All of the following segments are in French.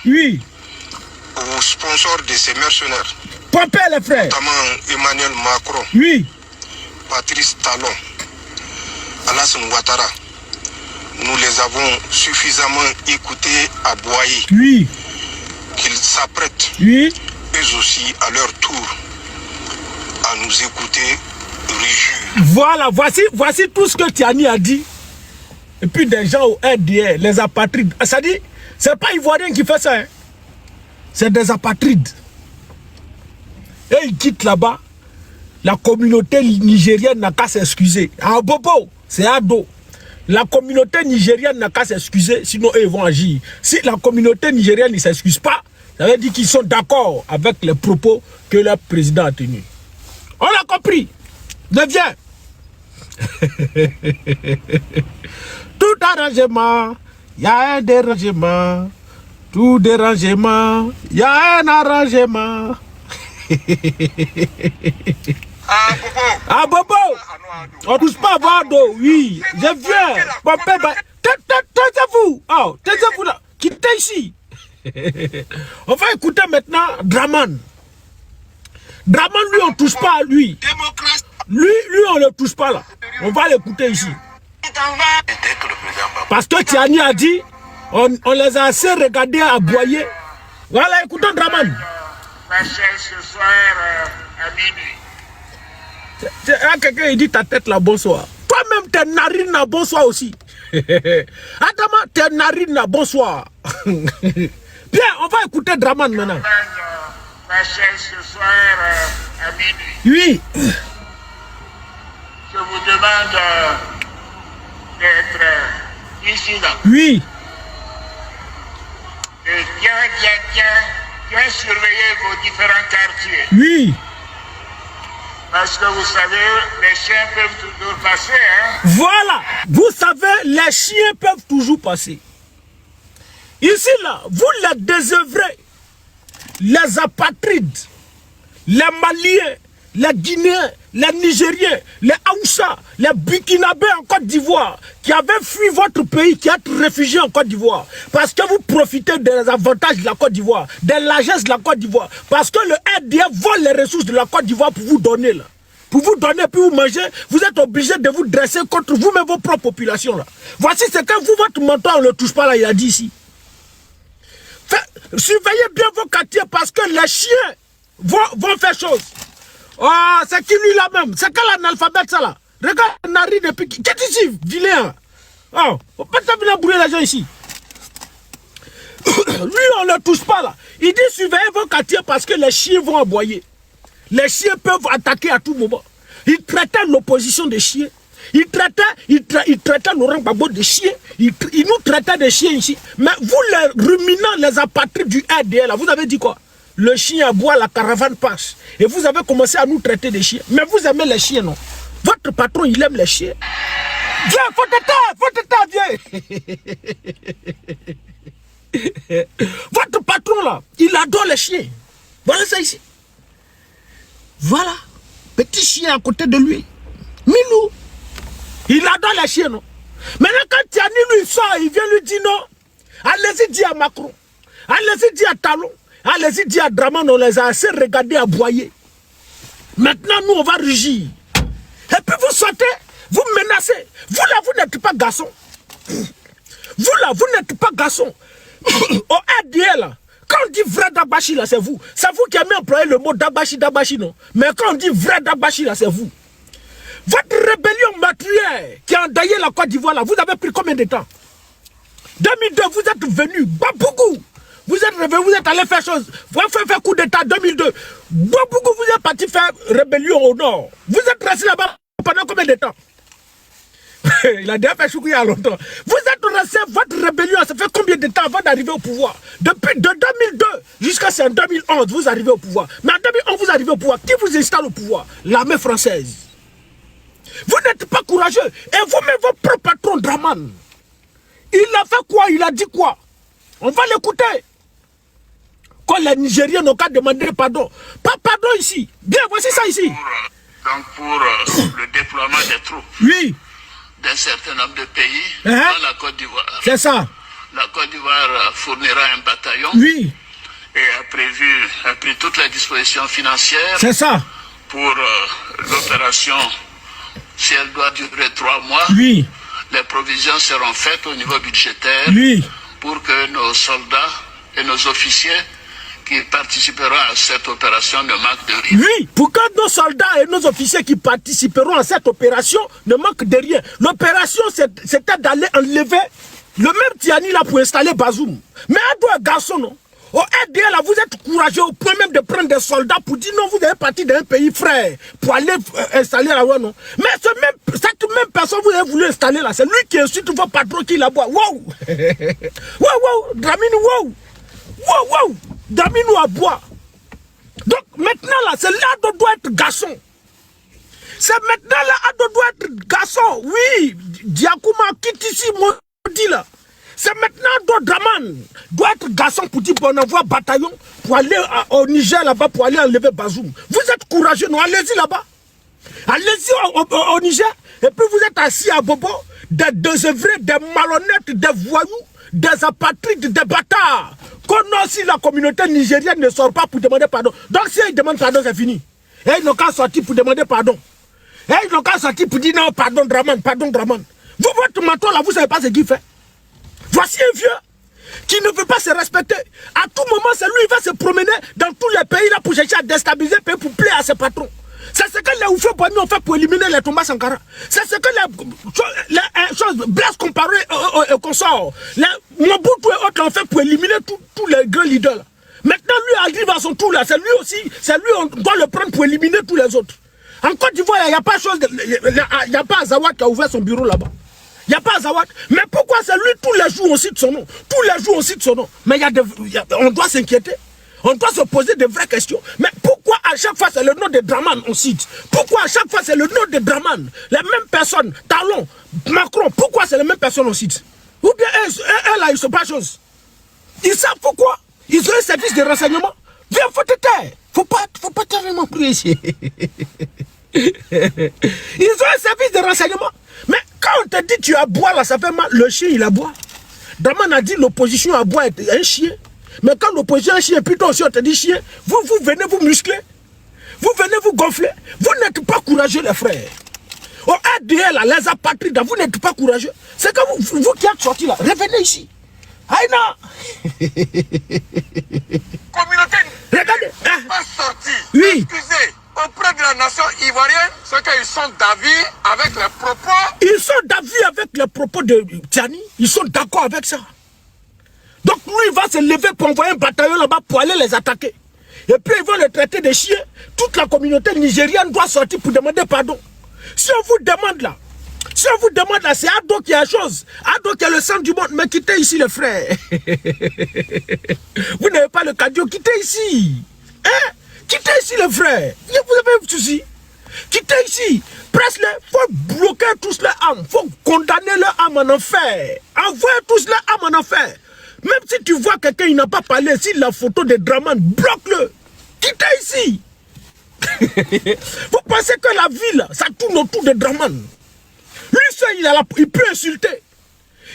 Oui. Aux sponsors de ces mercenaires. Pompez les frères. Notamment Emmanuel Macron. Oui. Patrice Talon. Alassane Ouattara. Nous les avons suffisamment écoutés à Boaï. Oui. Qu'ils s'apprêtent, oui, eux aussi, à leur tour, à nous écouter rugir. Voilà, voici tout ce que Tiani a dit. Et puis des gens au RDR, les apatrides. Ça dit, c'est pas Ivoirien qui fait ça. Hein. C'est des apatrides. Et ils quittent là-bas. La communauté nigérienne n'a qu'à s'excuser. Ah, Bobo, c'est Ado. La communauté nigérienne n'a qu'à s'excuser, sinon eux ils vont agir. Si la communauté nigérienne ne s'excuse pas, ça veut dire qu'ils sont d'accord avec les propos que leur président a tenus. On a compris. Deviens. Tout arrangement, il y a un dérangement. Tout dérangement, il y a un arrangement. Ah Bobo, on touche pas à Vado, oui, je viens. Taisez-vous, oh, taisez-vous là, quittez ici. On va écouter maintenant Draman. Draman, lui, on touche pas à lui. Lui, on ne touche pas là. On va l'écouter ici. Parce que Tiani a dit, on les a assez regardés à aboyer. Voilà, écoutons Draman. Ma chaise ce soir à minuit. Quelqu'un il dit ta tête là, bonsoir. Toi-même tes narines là, bonsoir aussi. Adama, tes narines là, bonsoir. Bien, on va écouter Draman maintenant. Ma chaise ce soir à minuit. Oui. Je vous demande d'être vigilant. Oui. Et bien surveiller vos différents quartiers. Oui. Parce que vous savez, les chiens peuvent toujours passer. Hein? Voilà. Vous savez, les chiens peuvent toujours passer. Ici, là, vous les désœuvrez. Les apatrides, les Maliens, les Guinéens, les Nigériens, les Haoussa, les Burkinabés en Côte d'Ivoire, qui avaient fui votre pays, qui êtes réfugiés en Côte d'Ivoire, parce que vous profitez des avantages de la Côte d'Ivoire, des largesses de la Côte d'Ivoire, parce que le RDF vole les ressources de la Côte d'Ivoire pour vous donner là. Pour vous donner, puis vous manger, vous êtes obligé de vous dresser contre vous-même, vos propres populations là. Voici ce que vous, votre mentor, on ne le touche pas là, il a dit ici. Surveillez bien vos quartiers parce que les chiens vont faire chose. Oh, c'est qui lui là même? C'est quel analphabète ça là? Regarde Nari depuis. Qu'est-ce ici, vilain? Oh, on peut pas venir brûler les gens ici. Lui, on ne le touche pas là. Il dit surveillez vos quartiers parce que les chiens vont aboyer. Les chiens peuvent attaquer à tout moment. Il traitait l'opposition des chiens. Il traitait Laurent Gbagbo de chiens. Il nous traitait de chiens ici. Mais vous, les ruminants, les apatrides du RDL, vous avez dit quoi? Le chien aboie, la caravane passe. Et vous avez commencé à nous traiter de chiens. Mais vous aimez les chiens, non? Votre patron, il aime les chiens. Viens, faut te viens. Votre patron, là, il adore les chiens. Voilà ça ici. Voilà. Petit chien à côté de lui. Milou. Il adore les chiens, non? Maintenant, quand Tiani lui sort, il vient lui dire non. Allez-y dire à Macron. Allez-y dire à Talon. Allez-y dire à Draman, on les a assez regardés à boyer. Maintenant, nous, on va rugir. Et puis vous sortez, vous menacez. Vous là, vous n'êtes pas garçon. Vous là, vous n'êtes pas garçon. Au RDL, là, quand on dit vrai Dabashi, là, c'est vous. C'est vous qui avez employé le mot Dabashi, non? Mais quand on dit vrai Dabashi, là, c'est vous. Votre rébellion meurtrière qui a endeuillé la Côte d'Ivoire, là, vous avez pris combien de temps? 2002, vous êtes venu, Babougou. Vous êtes revenu, vous êtes allé faire chose. Vous avez fait coup d'état 2002. Babougou, vous êtes parti faire rébellion au nord. Vous êtes resté là-bas pendant combien de temps? Il a déjà fait choukou il y a longtemps. Vous êtes resté, votre rébellion, ça fait combien de temps avant d'arriver au pouvoir? Depuis de 2002 jusqu'à 2011, vous arrivez au pouvoir. Mais en 2011, vous arrivez au pouvoir. Qui vous installe au pouvoir? L'armée française. Vous n'êtes pas courageux. Et vous-même, votre propre patron, Draman, il a fait quoi? Il a dit quoi? On va l'écouter. Quand les Nigériens n'ont qu'à demander pardon. Pas pardon ici. Bien, voici ça ici. Pour le déploiement des troupes. Oui. D'un certain nombre de pays dans la Côte d'Ivoire. C'est ça. la Côte d'Ivoire fournira un bataillon. Oui. Et a pris toutes les dispositions financières. C'est ça. Pour l'opération, si elle doit durer 3 mois, oui. Les provisions seront faites au niveau budgétaire oui. pour que nos soldats et nos officiers qui participeront à cette opération ne manquent de rien. Oui, pour que nos soldats et nos officiers qui participeront à cette opération ne manquent de rien. L'opération, c'était d'aller enlever le même Tiani là pour installer Bazoum. Mais à deux garçons, non. Au RDA, là, vous êtes courageux au point même de prendre des soldats pour dire non, vous avez parti d'un pays frère pour aller installer là-bas, non. Mais cette même personne vous avez voulu installer là, c'est lui qui insulte vos patrons qui là-bas. Wow! Wow! Dramini, wow! Wow! Dramini à bois. Donc maintenant là, c'est là qu'on doit être garçon. C'est maintenant là qu'on doit être garçon. Oui, Diakouma quitte ici, maudit là. C'est maintenant que Draman doit être garçon pour dire qu'on envoie bataillon pour aller au Niger là-bas pour aller enlever Bazoum. Vous êtes courageux, non? Allez-y là-bas. Allez-y au Niger. Et puis vous êtes assis à Bobo, des désœuvrés, des malhonnêtes, des voyous, des apatrides, des bâtards. Qu'on aussi la communauté nigérienne ne sort pas pour demander pardon. Donc si ils demandent pardon, c'est fini. Et ils n'ont qu'à sortir pour demander pardon. Et ils n'ont qu'à sortir pour dire non, pardon Draman, pardon Draman. Vous, votre menton là, vous ne savez pas ce qu'il fait. Voici un vieux qui ne veut pas se respecter. À tout moment, c'est lui qui va se promener dans tous les pays là pour chercher à déstabiliser le pays pour plaire à ses patrons. C'est ce que les Oufé Boigny ont fait pour éliminer les Thomas Sankara. C'est ce que les choses, Blaise Compaoré et consorts, Mobutu et autres ont fait pour éliminer tous les grands leaders là. Maintenant, lui arrive à son tour là. C'est lui aussi, on doit le prendre pour éliminer tous les autres. En Côte d'Ivoire, il n'y a pas il n'y a pas Azawad qui a ouvert son bureau là-bas. Il n'y a pas Azawad. Mais pourquoi c'est lui tous les jours on cite son nom? Tous les jours on cite son nom. Mais on doit s'inquiéter. On doit se poser de vraies questions. Mais pourquoi à chaque fois c'est le nom de Draman on cite? Pourquoi à chaque fois c'est le nom de Draman? Les mêmes personnes, Talon, Macron, pourquoi c'est les mêmes personnes on cite? Ou bien eux là, ils ne sont pas chose. Ils savent pourquoi. Ils ont un service de renseignement. Viens, faut te taire. Faut pas tellement prier ici. Ils ont un service de renseignement. Mais quand on te dit tu aboies là, ça fait mal. Le chien il aboie. Draman a dit l'opposition aboie est un chien. Mais quand l'opposition est un chien, plutôt aussi on te dit chien, vous venez vous muscler. Vous venez vous gonfler. Vous n'êtes pas courageux les frères. Au RDL là, les apatrides, vous n'êtes pas courageux. C'est que vous qui êtes sortis là, revenez ici. Aïna. Communauté regardez, n'est pas sortie. Oui. Excusez, auprès de la nation ivoirienne, c'est qu'ils sont d'avis avec les propos. Ils sont d'avis avec les propos de Tiani. Ils sont d'accord avec ça. Donc lui, il va se lever pour envoyer un bataillon là-bas pour aller les attaquer. Et puis ils vont les traiter de chiens. Toute la communauté nigérienne doit sortir pour demander pardon. Si on vous demande là, c'est Ado qui a la chose. Ado qui est le centre du monde. Mais quittez ici les frères. Vous n'avez pas le cadio, quittez ici. Hein? Quittez ici les frères. Vous avez un souci. Quittez ici. Presse-les. Il faut bloquer tous les âmes. Il faut condamner leur âme en enfer. Envoyez tous les âmes en enfer. Même si tu vois quelqu'un, il n'a pas parlé, si la photo de Draman, bloque-le. Quittez ici. Vous pensez que la ville, ça tourne autour de Draman. Lui seul, il peut insulter.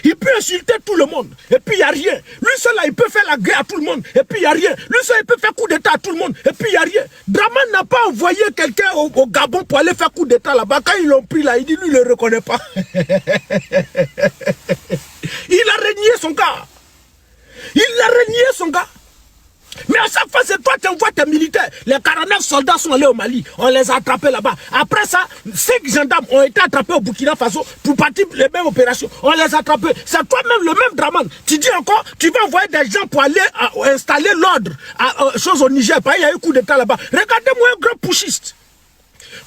Il peut insulter tout le monde. Et puis il n'y a rien. Lui seul, là, il peut faire la guerre à tout le monde. Et puis il n'y a rien. Lui seul, il peut faire coup d'état à tout le monde. Et puis il n'y a rien. Draman n'a pas envoyé quelqu'un au Gabon pour aller faire coup d'état là-bas. Quand ils l'ont pris là, il dit, lui, il ne le reconnaît pas. Il a régné son gars. Il a régné son gars. Mais à chaque fois, c'est toi qui envoies tes militaires. Les 49 soldats sont allés au Mali. On les a attrapés là-bas. Après ça, 5 gendarmes ont été attrapés au Burkina Faso pour partir les mêmes opérations. On les a attrapés. C'est toi-même le même Draman. Tu dis encore, tu vas envoyer des gens pour aller installer l'ordre chose au Niger. Il y a eu un coup d'état là-bas. Regardez-moi un grand pushiste.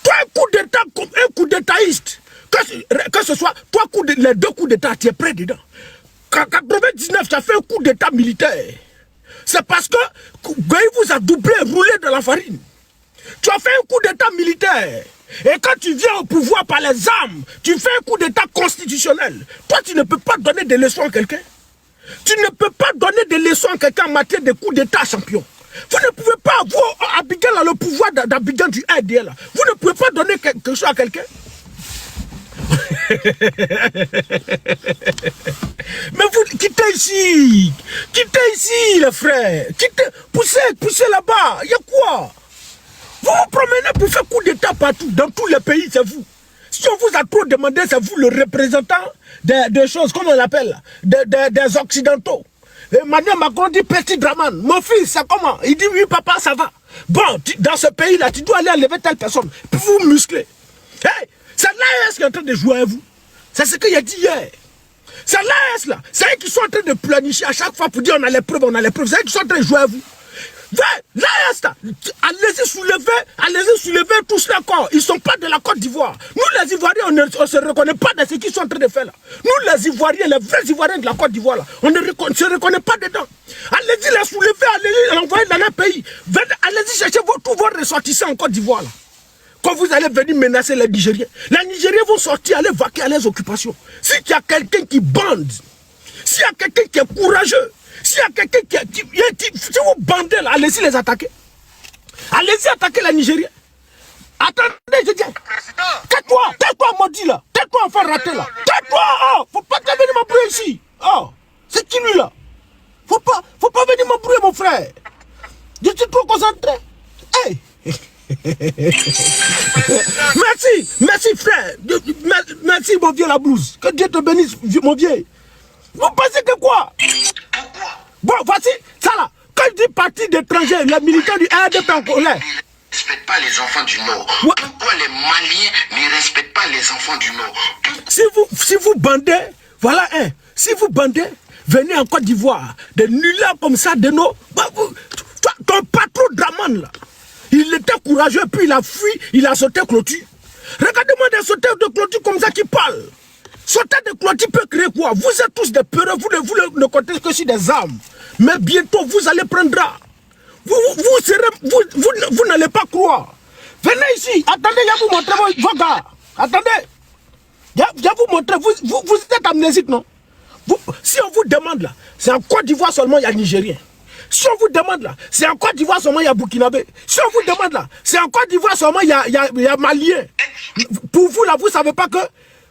Toi, un coup d'étatiste. Que ce soit, toi, les 2 coups d'état, tu es prêt dedans. En 99, tu as fait un coup d'état militaire. C'est parce que Guy vous a doublé, roulé dans la farine. Tu as fait un coup d'état militaire. Et quand tu viens au pouvoir par les armes, tu fais un coup d'état constitutionnel. Toi, tu ne peux pas donner des leçons à quelqu'un. Tu ne peux pas donner des leçons à quelqu'un en matière de coup d'état champion. Vous ne pouvez pas avoir Abidjan, le pouvoir d'Abidjan du RDL. Vous ne pouvez pas donner quelque chose à quelqu'un. Mais vous, quittez ici, les frères, poussez là-bas, il y a quoi? Vous vous promenez pour faire coup d'état partout, dans tous les pays, c'est vous. Si on vous a trop demandé, c'est vous le représentant des choses, comment on l'appelle, des Occidentaux. Et maintenant, Macron dit petit Draman, mon fils, c'est comment? Il dit oui, papa, ça va. Bon, dans ce pays-là, tu dois aller enlever telle personne, puis vous muscler. Hey, c'est l'AS qui est en train de jouer à vous. C'est ce qu'il a dit hier. C'est l'AS là. C'est eux qui sont en train de planifier à chaque fois pour dire on a les preuves, on a les preuves. C'est eux qui sont en train de jouer à vous. L'AS là, allez-y soulever tous les corps. Ils ne sont pas de la Côte d'Ivoire. Nous les Ivoiriens, on ne se reconnaît pas de ce qu'ils sont en train de faire là. Nous les Ivoiriens, les vrais Ivoiriens de la Côte d'Ivoire là, on ne se reconnaît pas dedans. Allez-y les soulever, allez-y l'envoyer dans leur pays. Allez-y chercher tous vos ressortissants en Côte d'Ivoire là. Quand vous allez venir menacer les Nigériens, les Nigériens vont sortir, aller vaquer à leurs occupations. S'il y a quelqu'un qui bande, s'il y a quelqu'un qui est courageux, s'il y a quelqu'un si vous bandez là, allez-y les attaquer. Allez-y attaquer les Nigériens. Attendez, je dis. Tais-toi, maudit là. Tais-toi, enfant raté là. Tais-toi, oh, faut pas venir m'embrouiller ici. Oh, c'est qui lui là? Faut pas venir m'embrouiller, mon frère. Je suis trop concentré. Hey. Merci frère, merci mon vieux la blouse, que Dieu te bénisse mon vieux. Vous pensez que quoi? Pourquoi? Bon, voici, ça là, quand je dis parti d'étrangers, les militaires du RDP en colère. Ne respectent pas les enfants du Nord. Ouais. Pourquoi les Maliens ne respectent pas les enfants du Nord? Si vous bandez, voilà si vous bandez, venez en Côte d'Ivoire, des nullards comme ça, de nos... ton patron Draman là, il était courageux, puis il a fui, il a sauté clôture. Regardez-moi des sauteurs de clôture comme ça qui parlent. Sauter de clôture peut créer quoi? Vous êtes tous des peureux, vous ne comptez que sur des armes. Mais bientôt, vous allez prendre. Vous n'allez pas croire. Venez ici, attendez, je vais vous montrer vos gars. Attendez. Je vais vous montrer, vous êtes amnésique, non? Si on vous demande là, c'est en Côte d'Ivoire seulement il y a Nigérien. Si on vous demande là, c'est en Côte d'Ivoire seulement il y a Burkinabé. Si on vous demande là, c'est en Côte d'Ivoire seulement il y a Malien. Pour vous là, vous ne savez pas que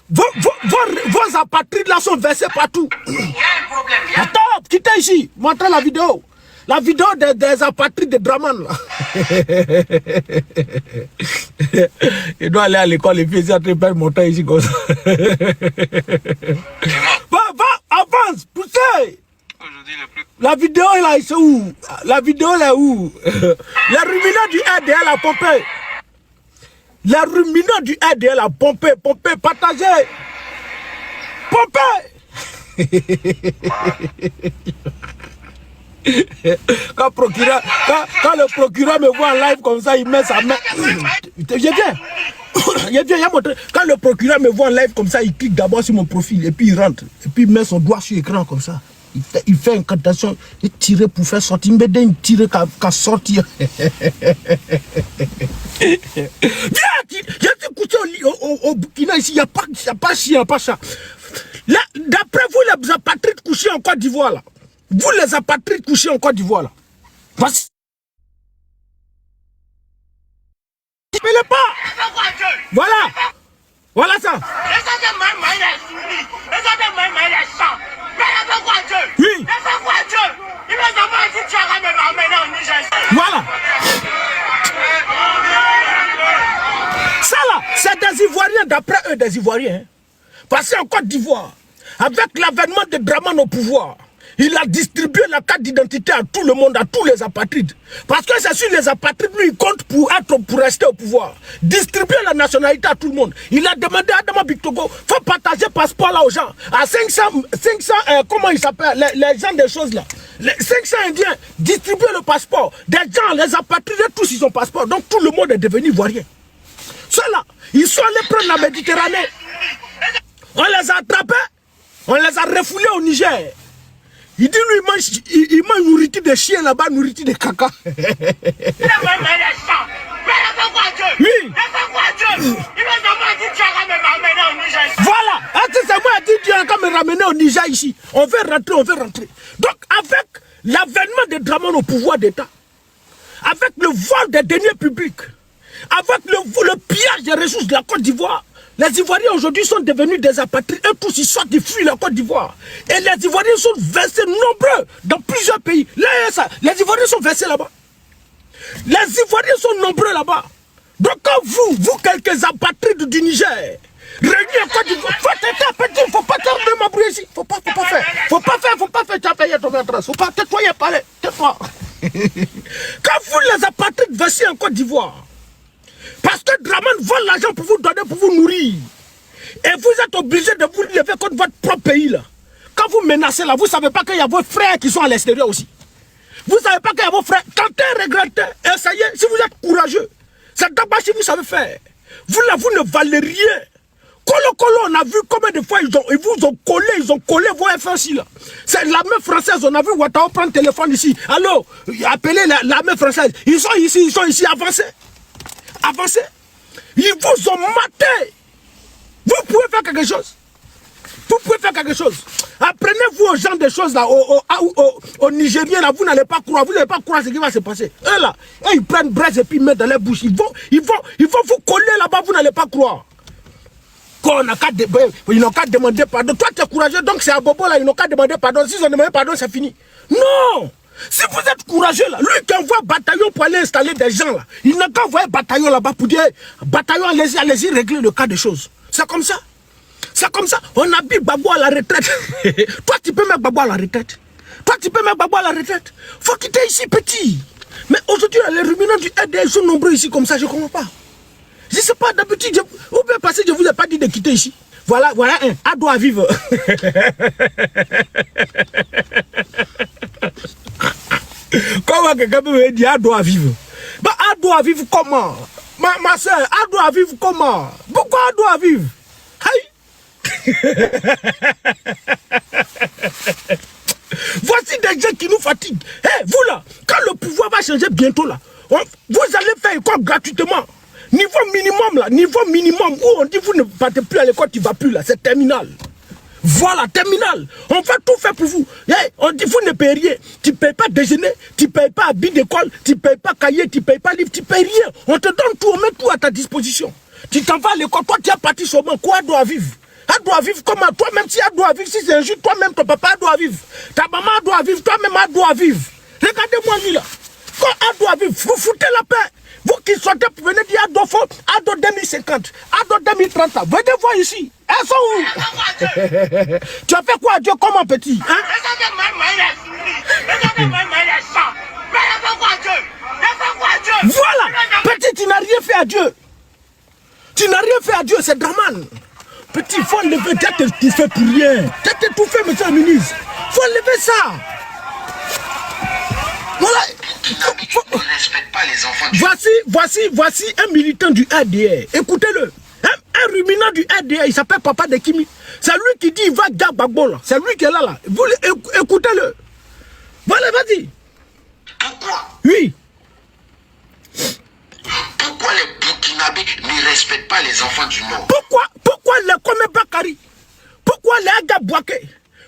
vos apatrides là sont versés partout. Il y a un problème. Attends, quittez ici, montrez la vidéo. La vidéo des apatrides de Draman là. Il doit aller à l'école et puis il est en train de monter ici comme ça. Va, avance, poussez. La vidéo là, c'est où? La vidéo là où? Les ruminants du RDL a pompé. Les ruminants du RDL a pompé, partagé. Pompé. Quand le procureur me voit en live comme ça, il met sa main. Je viens montrer. Quand le procureur me voit en live comme ça, il clique d'abord sur mon profil et puis il rentre. Et puis il met son doigt sur l'écran comme ça. Il fait une cantation, il tire pour faire sortir. Il me donne tirer qu'à sortir. Viens, j'ai écouté au Burkina ici, il n'y a pas chien, pas chat. D'après vous, les apatrides couchés en Côte d'Ivoire là. Vous les apatrides couchés en Côte d'Ivoire là. Parce... Mais le pas. Voilà ça. Oui. Voilà. Ça là, c'est des Ivoiriens, d'après eux, des Ivoiriens. Hein. Parce qu'en Côte d'Ivoire, avec l'avènement de Draman au pouvoir, il a distribué la carte d'identité à tout le monde, à tous les apatrides. Parce que c'est sur les apatrides, lui, il compte pour rester au pouvoir. Distribuer la nationalité à tout le monde. Il a demandé à Adama Bictogo, il faut partager le passeport là aux gens. À 500 comment il s'appelle, les gens des choses là. Les 500 Indiens, distribuer le passeport. Des gens, les apatrides, tous ils ont passeport. Donc tout le monde est devenu ivoirien. Ceux-là, ils sont allés prendre la Méditerranée. On les a attrapés, on les a refoulés au Niger. Il dit lui, il mange nourriture de chien là-bas, nourriture de caca. Oui. Voilà. C'est moi qui dis Dieu quand me ramener au Niger ici. On veut rentrer. Donc avec l'avènement de Draman au pouvoir d'État, avec le vol des deniers publics, avec le pillage des ressources de la Côte d'Ivoire, Les Ivoiriens aujourd'hui sont devenus des apatrides. Eux tous, ils sortent, ils fuient la Côte d'Ivoire. Et les Ivoiriens sont versés nombreux dans plusieurs pays. Là, ça, les Ivoiriens sont versés là-bas. Les Ivoiriens sont nombreux là-bas. Donc quand vous quelques apatrides du Niger, réunis en Côte d'Ivoire, il ne faut pas te m'embrouiller ici. Faut pas faire, tu as payé ton maîtresse. Faut pas, tais-toi, y a parlé, tais-toi. Quand vous les apatrides versés en Côte d'Ivoire, parce que Dramane vole l'argent pour vous donner, pour vous nourrir. Et vous êtes obligé de vous lever contre votre propre pays là. Quand vous menacez là, vous ne savez pas qu'il y a vos frères qui sont à l'extérieur aussi. Vous ne savez pas qu'il y a vos frères. Tentez, regrettez, essayez. Si vous êtes courageux, c'est d'abord si vous savez faire. Vous là, vous ne valez rien. Colo, on a vu combien de fois ils vous ont collé vos F1 là. C'est l'armée française, on a vu Ouattara prendre le téléphone ici. Allô, appelez l'armée française. Ils sont ici, avancez. Avancez. Ils vous ont maté. Vous pouvez faire quelque chose. Vous pouvez faire quelque chose. Apprenez-vous aux gens des choses là, aux Nigériens là, vous n'allez pas croire. Vous n'allez pas croire ce qui va se passer. Eux là, ils prennent braise et puis ils mettent dans leur bouche. Ils vont vous coller là-bas, vous n'allez pas croire. Ils n'ont qu'à demander pardon. Toi, tu es courageux, donc c'est à Bobo là, ils n'ont qu'à demander pardon. S'ils ont demandé pardon, c'est fini. Non! Si vous êtes courageux là, lui qui envoie un bataillon pour aller installer des gens là, il n'a qu'à envoyer un bataillon là-bas pour dire, bataillon, allez-y régler le cas des choses. C'est comme ça. C'est comme ça. On habille Babo à la retraite. Toi, tu peux mettre Babo à la retraite. Faut quitter ici, petit. Mais aujourd'hui, les ruminants du RDS sont nombreux ici comme ça, je ne comprends pas. Je ne sais pas, d'habitude, ou bien parce que je ne vous ai pas dit de quitter ici. Voilà un, à doit vivre. Comment quelqu'un peut me dire à doit vivre? Bah, à doit vivre comment? Ma soeur, à doit vivre comment? Pourquoi à doit vivre? Aïe! Voici des gens qui nous fatiguent. Hey, vous là, quand le pouvoir va changer bientôt là, vous allez faire école gratuitement. Niveau minimum, où on dit vous ne partez plus à l'école, tu ne vas plus là, c'est terminal. Voilà, terminal. On va tout faire pour vous. Hey, on dit vous ne payez rien. Tu ne payes pas déjeuner, tu ne payes pas habit d'école, tu ne payes pas cahier, tu ne payes pas livre, tu ne payes rien. On te donne tout, on met tout à ta disposition. Tu t'en vas à l'école, toi tu es parti seulement. Quoi doit vivre? Elle doit vivre comment? Toi-même, si elle doit vivre, si c'est un jour, toi-même, ton papa doit vivre. Ta maman doit vivre, toi-même, elle doit vivre. Regardez-moi lui là. Quand elle doit vivre, vous foutez la paix. Vous qui sortez pour venir dire Ado 2050, Ado 2030, venez voir ici. Elles sont où? Tu as fait quoi à Dieu comment petit? Hein? Voilà. Petit, tu n'as rien fait à Dieu. Tu n'as rien fait à Dieu, c'est Dramane. Petit, il faut enlever, tu as tout fait pour rien. Tu as tout fait, monsieur le ministre. Il faut enlever ça. Voilà. Ne respecte pas les enfants du... Voici un militant du RDR. Écoutez-le. Un ruminant du RDR, il s'appelle Papa de Kimi. C'est lui qui dit il va garder Gbagbo là. C'est lui qui est là. Vous écoutez-le. Voilà, vas-y. Pourquoi? Oui. Pourquoi les Burkinabés ne respectent pas les enfants du Nord? Pourquoi les Kome Bakari? Pourquoi les Aga Bouaké?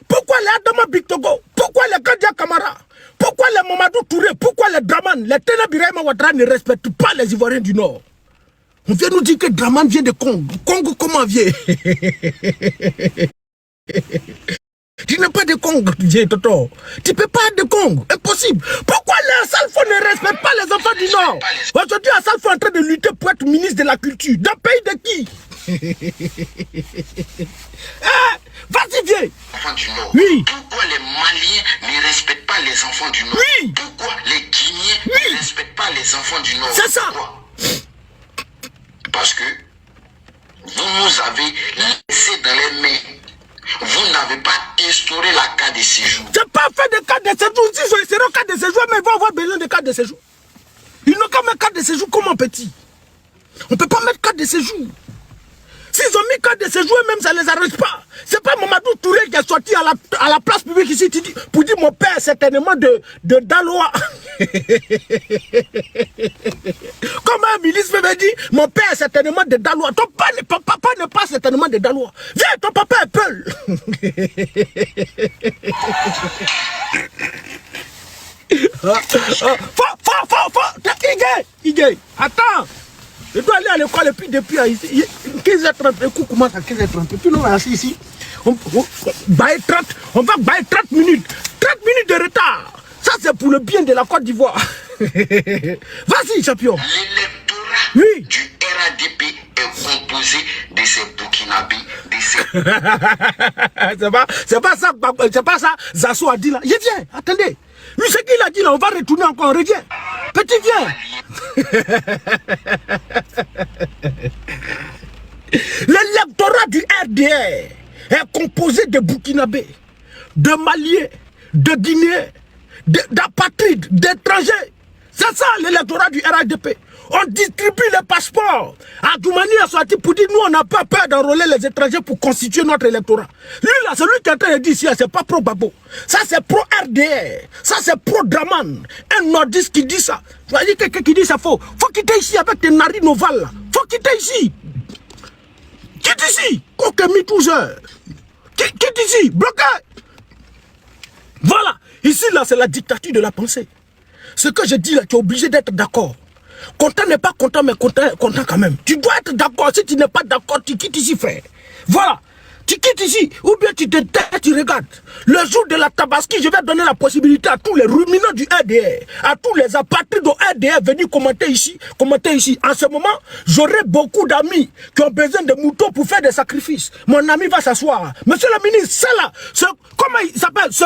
Pourquoi les Adama Bictogo? Pourquoi les Kadia Kamara? Pourquoi les Mamadou Touré? Pourquoi les Dramane, les Ténébiraïma Ouattara ne respectent pas les Ivoiriens du Nord? On vient nous dire que Dramane vient de Congo. Congo comment vient? Tu n'es pas de Congo, Toto. Tu ne peux pas être de Congo. Impossible. Pourquoi les Salfo ne respectent pas les enfants du Nord? Aujourd'hui, Salfo est en train de lutter pour être ministre de la Culture. D'un pays de qui? Vas-y, viens. Enfants du Nord. Oui. Pourquoi les Maliens ne respectent pas les enfants du Nord? Oui. Pourquoi les Guinéens ne respectent pas les enfants du Nord? C'est ça. Pourquoi? Parce que vous nous avez laissé dans les mains. Vous n'avez pas instauré la carte de séjour. Tu n'as pas fait de carte de séjour. Si ils seront carte de séjour, mais ils vont avoir besoin de carte de séjour. Ils n'ont qu'à mettre carte de séjour comme un petit. On ne peut pas mettre carte de séjour. S'ils ont mis carte de séjour, même ça ne les arrange pas. C'est pas Mamadou Touré qui est sorti à la place publique ici pour dire mon père est certainement de Daloa. Comme un ministre me dit, mon père est certainement de Daloa. Ton papa n'est pas certainement de Daloa. Viens, ton papa est Peul. Igé, attends. Je dois aller à l'école et puis depuis 15h30, le cours commence à 15h30. Et puis nous on est assis ici. On va 30 minutes. 30 minutes de retard. Ça c'est pour le bien de la Côte d'Ivoire. Vas-y, champion. L'électorat du RADP est composé de ces Burkinabés, de ces... c'est pas ça, Zasso a dit là. Je viens, attendez. Lui, ce qu'il a dit là, on va retourner encore, on revient. Petit, viens. L'électorat du RDR est composé de Burkinabés, de Maliens, de Guinéens, d'apatrides, d'étrangers. C'est ça l'électorat du RADP. On distribue les passeports. Adoumani a sorti pour dire nous on n'a pas peur d'enrôler les étrangers pour constituer notre électorat. Lui là, c'est lui qui est en train de dire ici, c'est pas pro Babo. Ça c'est pro RDR. Ça c'est pro Draman. Un nordiste qui dit ça. Tu vas dire quelqu'un qui dit ça faux. Faut quitter ici avec tes narines ovales là. Faut quitter ici. Quitte ici. Ok, mi-toucheur. Quitte ici. Bloqué. Voilà. Ici là, c'est la dictature de la pensée. Ce que je dis là, tu es obligé d'être d'accord. Content n'est pas content, mais content quand même. Tu dois être d'accord. Si tu n'es pas d'accord, tu quittes ici, frère. Voilà. Tu quittes ici, ou bien tu te tais, tu regardes. Le jour de la Tabaski, je vais donner la possibilité à tous les ruminants du RDR, à tous les apatrides du RDR venir commenter ici. En ce moment, j'aurai beaucoup d'amis qui ont besoin de moutons pour faire des sacrifices. Mon ami va s'asseoir. Monsieur le ministre, ça là, comment il s'appelle? Ce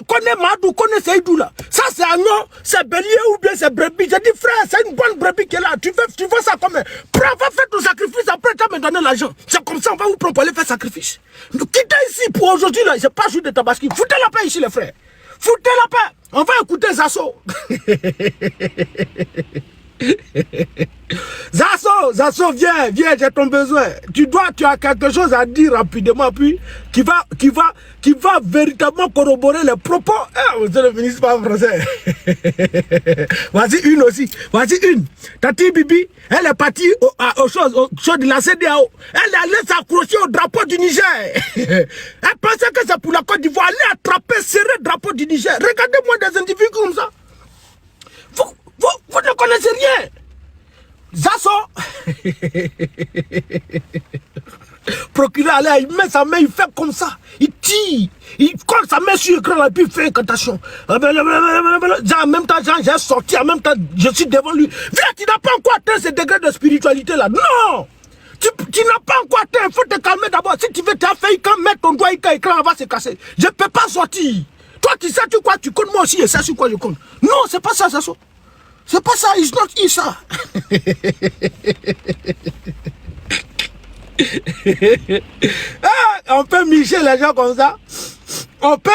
connaît Madou, connaît Seydou là. Ça c'est un nom, c'est bélier ou bien c'est brebis. J'ai dit frère, c'est une bonne brebis qui est là. Tu veux ça comme prends, va faire ton sacrifice, après tu vas me donner l'argent. C'est comme ça, on va vous prendre pour aller faire sacrifice. Quittez ici pour aujourd'hui là, c'est pas jour de Tabaski. Foutez la paix ici les frères. Foutez la paix. On va écouter Zasso. Zasso, viens, j'ai ton besoin. Tu as quelque chose à dire rapidement, puis qui va véritablement corroborer les propos. Monsieur le ministre, pas français. Vas-y une aussi. Vas-y une. Tati Bibi, elle est partie aux choses de la CEDEAO. Elle est allée s'accrocher au drapeau du Niger. Elle pensait que c'est pour la Côte d'Ivoire. Elle est attrapée, serrer le drapeau du Niger. Regardez-moi des individus comme ça. Vous ne connaissez rien. Zasso. Procureur, allez, il met sa main, il fait comme ça. Il tire. Il colle sa main sur l'écran et puis il fait incantation. En même temps, j'ai sorti, en même temps, je suis devant lui. Viens, tu n'as pas encore atteint ce degré de spiritualité là. Non. Tu n'as pas encore atteint. Il faut te calmer d'abord. Si tu veux, tu as fait quand mettre ton doigt et l'écran va se casser. Je ne peux pas sortir. Toi, tu sais quoi, tu comptes moi aussi et ça sur quoi je compte. Non, c'est pas ça, Zasso. C'est pas ça, it's not ça. On peut micher les gens comme ça. On peut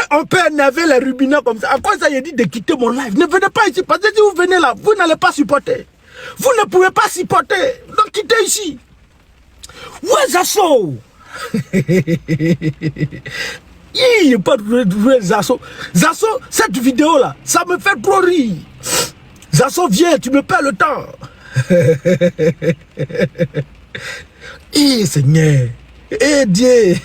énerver les rubinats comme ça. À quoi ça y est dit de quitter mon live? Ne venez pas ici. Parce que si vous venez là, vous n'allez pas supporter. Vous ne pouvez pas supporter. Donc quittez ici. Où est Zasso? Il n'y a pas de Zasso. Zasso, cette vidéo là, ça me fait trop rire. Zasso, viens, tu me perds le temps. Seigneur. Dieu.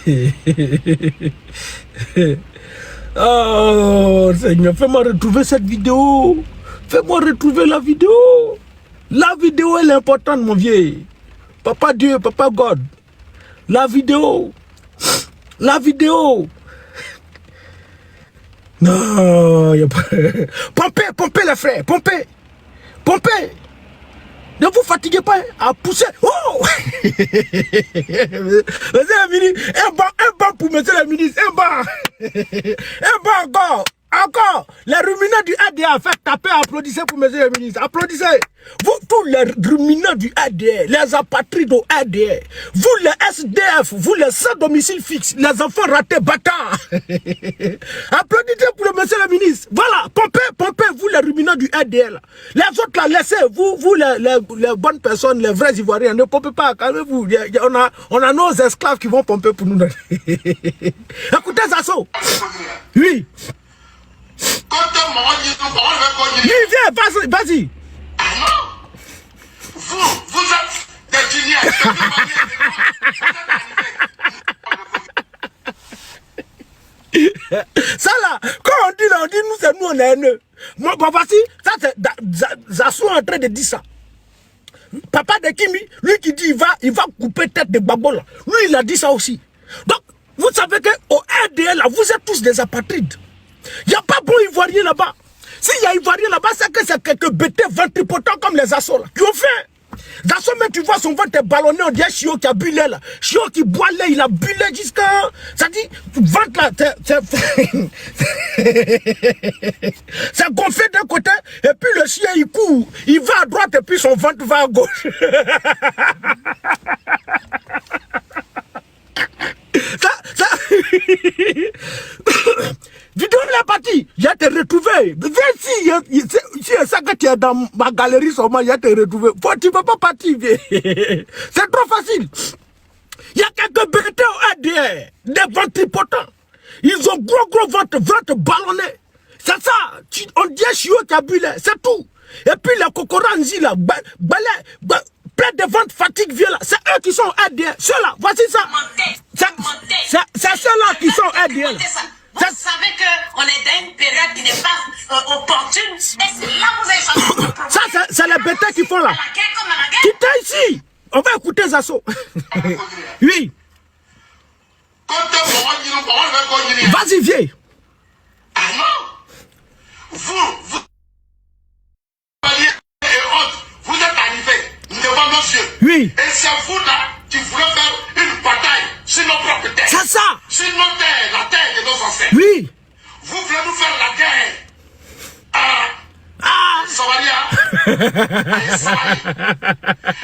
Oh, Seigneur, fais-moi retrouver cette vidéo. Fais-moi retrouver la vidéo. La vidéo, elle est importante, mon vieux. Papa Dieu, Papa God. La vidéo. La vidéo. Non, il n'y a pas... Pompez les frères, pompez. Ne vous fatiguez pas à pousser. Oh. Monsieur le ministre, un banc pour monsieur le ministre, un banc encore. Les ruminants du ADA, faites taper, applaudissez pour monsieur le ministre, applaudissez. Vous, tous les ruminants du ADA, les apatrides au ADA, vous les SDF, vous les sans domicile fixe, les enfants ratés bâtards. Applaudissez pour le monsieur le ministre. Voilà, pompez, vous les ruminants du ADA. Les autres là, laissez, vous les bonnes personnes, les vrais Ivoiriens, ne pompez pas, calmez-vous. On a nos esclaves qui vont pomper pour nous. Écoutez Zasso. Oui. Viens, vas-y. Vous êtes des génies. Ça là, quand on dit nous c'est nous on est haineux. Moi, voici, ça c'est Zasso en train de dire ça. papa de Kimi, lui qui dit il va couper tête de Gbagbo là. Lui, il a dit ça aussi. Donc, vous savez qu'au RDL, là, vous êtes tous des apatrides. Il n'y a pas bon Ivoirien là-bas. S'il y a Ivoirien là-bas, c'est que c'est quelques bêtés ventripotents comme les Assos là, qui ont fait. D'assaut, même tu vois son ventre ballonné, on dirait Chio qui a bu lait là. Chio qui boit lait, il a bu lait jusqu'à. Ça dit, ventre là, c'est gonflé d'un côté, et puis le chien il court, il va à droite, et puis son ventre va à gauche. Vidéo de la partie, j'ai te retrouvé. Viens ici, c'est ça que tu es dans ma galerie seulement, j'ai te retrouvé. Tu ne peux pas partir, c'est trop facile. Il y a quelques bêtés au ADR, des ventripotents. Ils ont gros ventre ballonné. C'est ça, on dit Chio qui a bu, c'est tout. Et puis les cocoranzi là, plein de ventre fatigue vieux là, c'est eux qui sont au ADR. Ceux-là, voici ça. C'est ceux-là qui sont au ADR. Vous savez qu'on est dans une période qui n'est pas opportune. Et c'est là que vous avez changé de problème. Ça, c'est les bêtés qui font là. Quittez ici. On va écouter Zasso. Oui. Vas-y, viens. Ah non. Vous êtes arrivés devant nos yeux. Oui. Et c'est vous là qui voulez faire une bataille sur nos propres terres. C'est ça. Sur nos terres, la terre de nos ancêtres. Oui. Vous voulez nous faire la guerre à Savaria.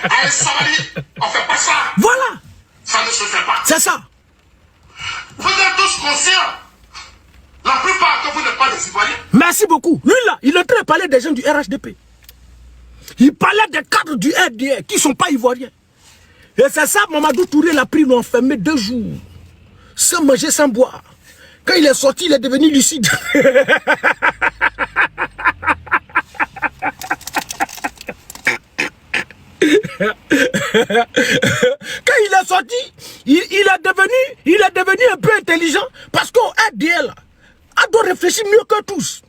À Savaria, on fait pas ça. Voilà. Ça ne se fait pas. C'est ça. Vous êtes tous conscients. La plupart que vous n'êtes pas des Ivoiriens. Merci beaucoup. Lui là, il est en train de parler des gens du RHDP. Il parlait des cadres du RDR qui ne sont pas ivoiriens. Et c'est ça, Mamadou Touré l'a pris, l'ont enfermé 2 jours. Sans manger, sans boire. Quand il est sorti, il est devenu lucide. Quand il est sorti, il est devenu un peu intelligent. Parce qu'au RDL, on doit réfléchir mieux que tous.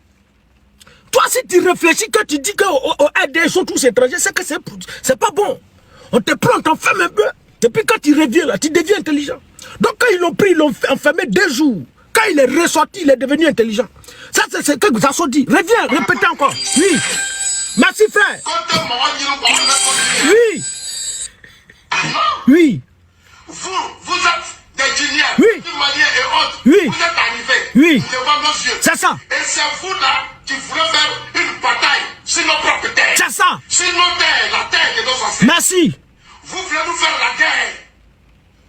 Toi, si tu réfléchis, que tu dis qu'au RDL, ils sont tous étrangers, c'est que c'est pas bon. On te prend, on t'enferme un peu. Et puis quand tu reviens là, tu deviens intelligent. Donc quand ils l'ont pris, ils l'ont enfermé 2 jours. Quand il est ressorti, il est devenu intelligent. Ça, c'est ce que Zasso dit. Reviens, répétez encore. Oui. Merci, frère. Oui. Oui. Vous êtes des Guinéens, oui. des Maliens et autres. Oui. Vous êtes arrivés oui. devant nos yeux. C'est ça. Et c'est vous là qui voulez faire une bataille sur nos propres terres. C'est ça. Sur nos terres, la terre de nos ancêtres. Merci. Vous voulez nous faire la guerre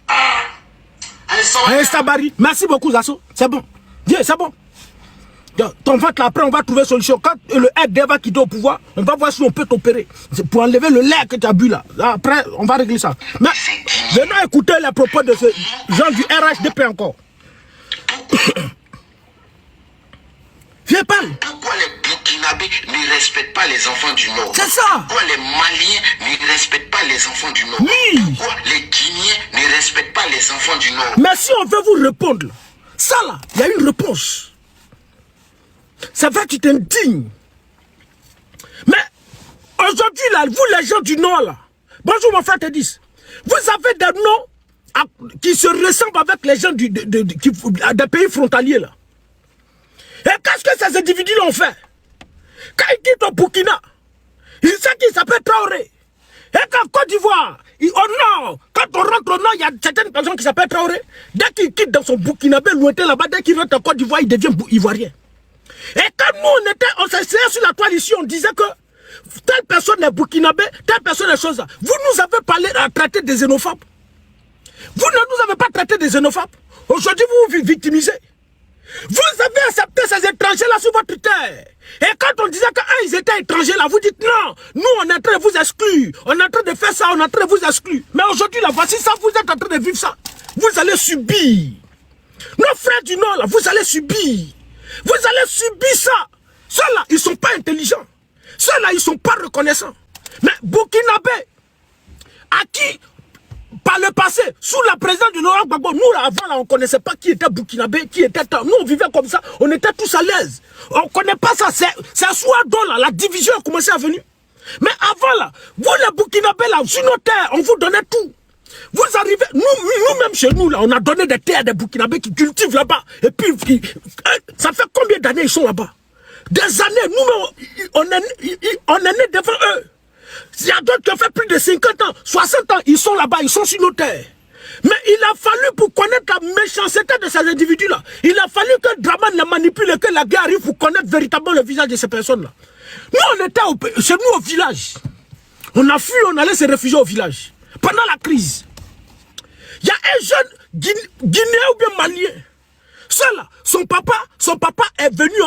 à Estabari. Merci beaucoup, Zasso. C'est bon. Viens, c'est bon. Ton ventre là, après, on va trouver solution. Quand le RD va quitter au pouvoir, on va voir si on peut t'opérer. C'est pour enlever le lait que tu as bu là. Après, on va régler ça. Mais venons écouter les propos de ces gens du RHDP encore. Viens, parle. Pourquoi les Burkinabés ne respectent pas les enfants du Nord? C'est ça. Pourquoi les Maliens ne respectent pas les enfants du Nord? Oui. Pourquoi les Guinéens ne respectent pas les enfants du Nord? Mais si on veut vous répondre, ça là, il y a une réponse. Ça va, tu t'indignes. Mais aujourd'hui là, vous les gens du Nord là, bonjour mon frère Tedis, vous avez des noms qui se ressemblent avec les gens des pays frontaliers là. Et qu'est-ce que ces individus l'ont fait? Quand ils quittent au Burkina, ils savent qu'ils s'appellent Traoré. Et qu'en Côte d'Ivoire, au nord, quand on rentre au nord, il y a certaines personnes qui s'appellent Traoré. Dès qu'ils quittent dans son Burkinabé lointain là-bas, dès qu'ils rentrent en Côte d'Ivoire, ils deviennent ivoiriens. Et quand nous, on s'essayait sur la toile ici, on disait que telle personne est burkinabé, telle personne est chose. Vous nous avez parlé à traiter des xénophobes. Vous ne nous avez pas traité des xénophobes. Aujourd'hui, vous vous victimisez. Vous avez accepté ces étrangers-là sur votre terre. Et quand on disait qu'ils étaient étrangers là, vous dites non, nous on est en train de vous exclure. On est en train de faire ça, on est en train de vous exclure. Mais aujourd'hui là, voici ça, vous êtes en train de vivre ça. Vous allez subir. Nos frères du Nord là, vous allez subir. Vous allez subir ça. Ceux-là, ils ne sont pas intelligents. Ceux-là, ils ne sont pas reconnaissants. Mais Burkinabé, à qui, par le passé, sous la présidence de Laurent Gbagbo, nous, là, avant, là, on ne connaissait pas qui était Burkinabé, qui était... Nous, on vivait comme ça, on était tous à l'aise. On ne connaît pas ça. C'est à Souado, là, la division a commencé à venir. Mais avant là, vous les Burkinabés là, sur nos terres, on vous donnait tout. Vous arrivez, nous-mêmes chez nous là, on a donné des terres à des Burkinabés qui cultivent là-bas. Et puis, ça fait combien d'années ils sont là-bas? Des années, nous-mêmes, on est nés devant eux. Il y a d'autres qui ont fait plus de 50 ans, 60 ans, ils sont là-bas, ils sont sur nos terres. Mais il a fallu pour connaître la méchanceté de ces individus-là. Il a fallu que Draman les manipule et que la guerre arrive pour connaître véritablement le visage de ces personnes-là. Nous, on était chez nous au village. On a fui, on allait se réfugier au village. Pendant la crise. Il y a un jeune Guinéen ou bien Malien. Celui-là, son papa est venu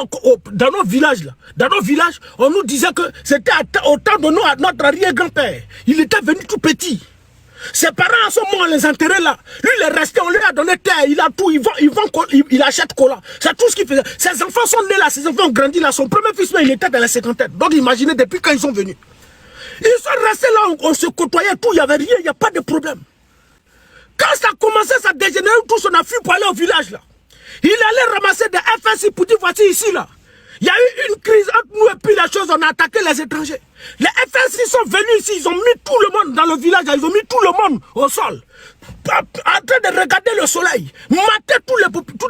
dans nos villages là. Dans nos villages, on nous disait que c'était au temps de notre arrière-grand-père. Il était venu tout petit. Ses parents, à ce moment, on les enterrait là. Lui, il est resté, on lui a donné terre, il a tout, il achète cola. C'est tout ce qu'il faisait. Ses enfants sont nés là, ses enfants ont grandi là. Son premier fils, il était dans la cinquantaine. Donc, imaginez depuis quand ils sont venus. Ils sont restés là, on se côtoyait tout, il n'y avait rien, il n'y a pas de problème. Quand ça a commencé, ça dégénérait, tous on a fui pour aller au village là. Il allait ramasser des FSI pour dire voici ici là. Il y a eu une crise entre nous et puis les choses, on a attaqué les étrangers. Les FSI sont venus ici, ils ont mis tout le monde dans le village, ils ont mis tout le monde au sol. En train de regarder le soleil, mater toute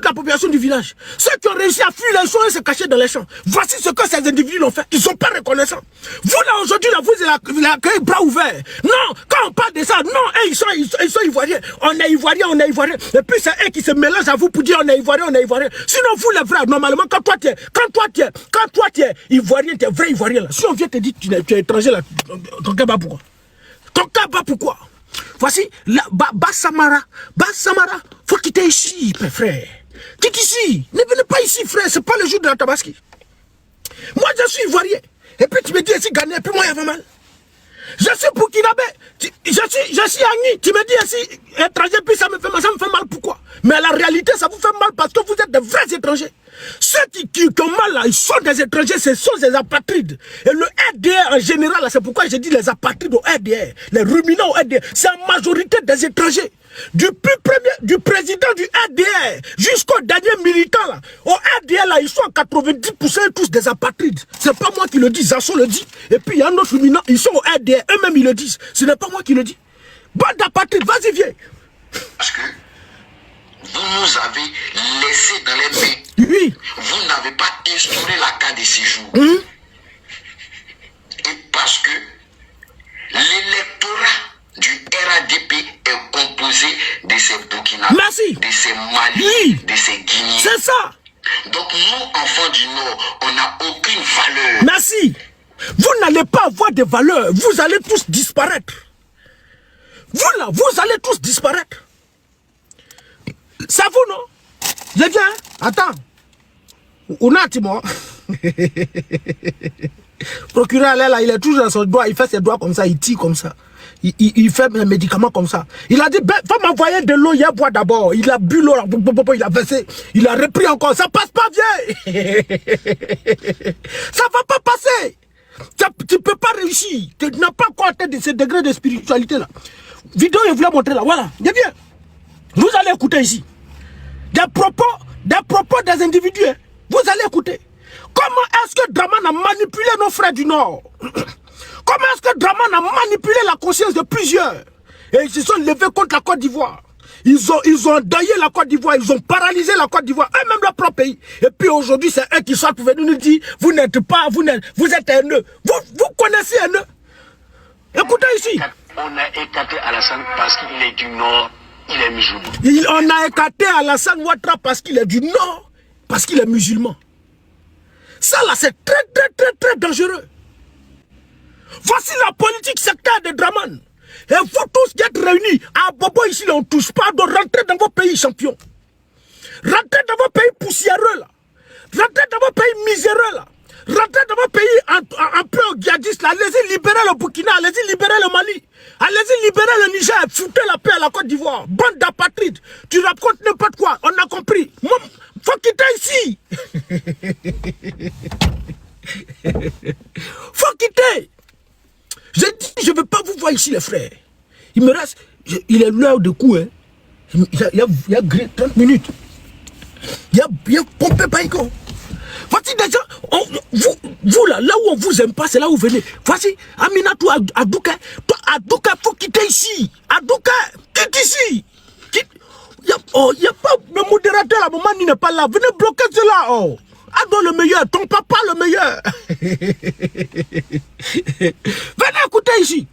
la population du village. Ceux qui ont réussi à fuir les champs et se cacher dans les champs. Voici ce que ces individus ont fait. Ils ne sont pas reconnaissants. Vous là aujourd'hui, là, vous l'accueillez bras ouverts. Non, quand on parle de ça, non, ils sont ivoiriens. On est ivoiriens, on est ivoiriens. Et puis c'est eux qui se mélangent à vous pour dire on est ivoirien, on est ivoirien. Sinon vous les vrais, normalement, quand toi tu es ivoirien, tu es vrai ivoirien là. Si on vient te dire tu es étranger là, ton cas bat pourquoi? Ton cas bat pourquoi? Voici, Bassamara, faut quitter ici, frère. Quitte ici, ne venez pas ici, frère, c'est pas le jour de la Tabaski. Moi, je suis ivoirien. Et puis tu me dis ici, Ghanéen, et puis moi, il y avait mal. Je suis Burkinabé, je suis Agni, tu me dis ici, étranger, puis ça me fait mal, pourquoi? Mais la réalité, ça vous fait mal parce que vous êtes de vrais étrangers. Ceux qui ont mal là, ils sont des étrangers, ce sont des apatrides. Et le RDR en général, c'est pourquoi j'ai dit les apatrides au RDR, les ruminants au RDR, c'est en majorité des étrangers. Du président du RDR jusqu'au dernier militant là, au RDR là, ils sont à 90% tous des apatrides. C'est pas moi qui le dis, Zasson le dit. Et puis il y a un autre ruminant, ils sont au RDR, eux-mêmes ils le disent. Ce n'est pas moi qui le dis. Bande d'apatrides, vas-y viens. Parce que vous nous avez laissé dans les mains. Oui. Vous n'avez pas instauré la carte de séjour. Et parce que l'électorat du RADP est composé de ces Burkinabés, de ces Maliens, de ces Guinéens. C'est ça. Donc nous, enfants du Nord, on n'a aucune valeur. Merci. Vous n'allez pas avoir de valeur. Vous allez tous disparaître. Vous là, vous allez tous disparaître. C'est vous, non? Je viens. Attends. On a Timon. Procureur là, il est toujours dans son doigt. Il fait ses doigts comme ça. Il tire comme ça. Il fait mes médicaments comme ça. Il a dit, ben, va m'envoyer de l'eau, il a boire d'abord. Il a bu l'eau, il a versé. Il a repris encore. Ça passe pas, vieux. Ça va pas passer. Tu peux pas réussir. Tu n'as pas encore atteint ce degré de spiritualité là. Vidéo, je voulais montrer là. Voilà. Bien. Vous allez écouter ici. Des propos des individus. Hein. Vous allez écouter. Comment est-ce que Draman a manipulé nos frères du Nord? Comment est-ce que Draman a manipulé la conscience de plusieurs? Et ils se sont levés contre la Côte d'Ivoire. Ils ont endeuillé la Côte d'Ivoire, ils ont paralysé la Côte d'Ivoire, eux-mêmes leur propre pays. Et puis aujourd'hui, c'est eux qui sortent pour venir nous dire, vous n'êtes pas, vous êtes haineux. Vous connaissez haineux. Écoutez ici. On a écarté Alassane parce qu'il est du Nord, il est musulman. On a écarté Alassane Ouattara parce qu'il est du Nord, parce qu'il est musulman. Ça là, c'est très dangereux. Voici la politique sectaire de Draman. Et vous tous qui êtes réunis à Bobo ici, là, on ne touche pas, donc rentrez dans vos pays champions. Rentrez dans vos pays poussiéreux là. Rentrez dans vos pays miséreux là. Rentrez dans vos pays en peu djihadistes là. Allez-y libérer le Burkina, allez-y libérer le Mali. Allez-y libérer le Niger, foutez la paix à la Côte d'Ivoire. Bande d'apatrides. Tu racontes n'importe quoi, on a compris. Moi, faut quitter ici. Faut quitter. Je dis, je ne veux pas vous voir ici, les frères. Il me reste, il est l'heure de coup, hein. Il y a 30 minutes. Il y a pompé Baïko. Voici des gens, vous là où on vous aime pas, c'est là où vous venez. Voici Aminatou Adouka. Toi, Adouka, faut quitter ici. Adouka, quitte ici. Il n'y a pas le modérateur à moment, il n'est pas là. Venez bloquer cela. Oh. Adore le meilleur, ton papa le meilleur. Venez écouter ici.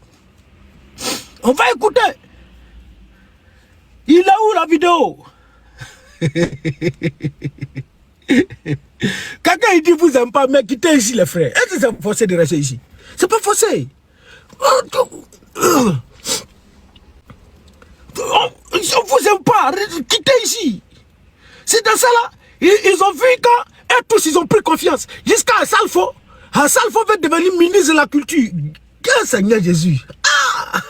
On va écouter. Il est où la vidéo? Quelqu'un il dit vous aimez pas, mais quittez ici les frères. Est-ce que c'est forcé de rester ici? C'est pas forcé. On vous aime pas, quittez ici. C'est dans ça là. Ils ont vu quand et tous ils ont pris confiance. Jusqu'à Salfo. Salfo va devenir ministre de la culture. Que Seigneur Jésus. Ah.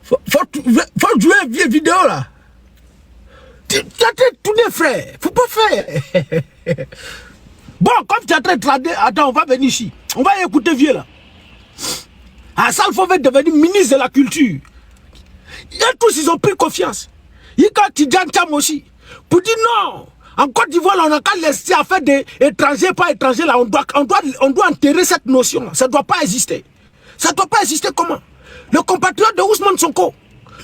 Faut jouer une vieille vidéo là. Tu as tourné frère. Faut pas faire. Bon, comme tu as très tradé, attends, on va venir ici. On va écouter vieux là. Salfo va devenir ministre de la culture. Et tous ils ont pris confiance. Il quand tu Cham aussi. Pour dire non. En Côte d'Ivoire, on n'a qu'à laisser affaire d'étrangers, pas étrangers là. On doit enterrer cette notion là. Ça ne doit pas exister. Ça ne doit pas exister comment? Le compatriote de Ousmane Sonko,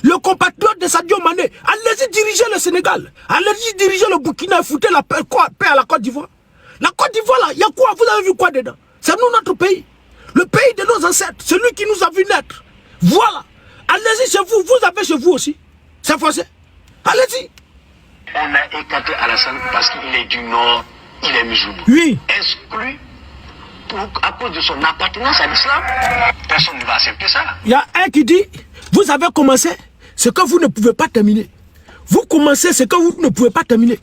le compatriote de Sadio Mané, allez-y diriger le Sénégal, allez-y diriger le Burkina et foutez la paix à la Côte d'Ivoire. La Côte d'Ivoire là, il y a quoi? Vous avez vu quoi dedans? C'est nous notre pays. Le pays de nos ancêtres, celui qui nous a vu naître. Voilà. Allez-y chez vous, vous avez chez vous aussi. C'est forcé. Allez-y. On a écarté Alassane parce qu'il est du Nord, il est musulman. Oui. Exclu à cause de son appartenance à l'islam. Personne ne va accepter ça. Il y a un qui dit, vous avez commencé ce que vous ne pouvez pas terminer. Vous commencez ce que vous ne pouvez pas terminer.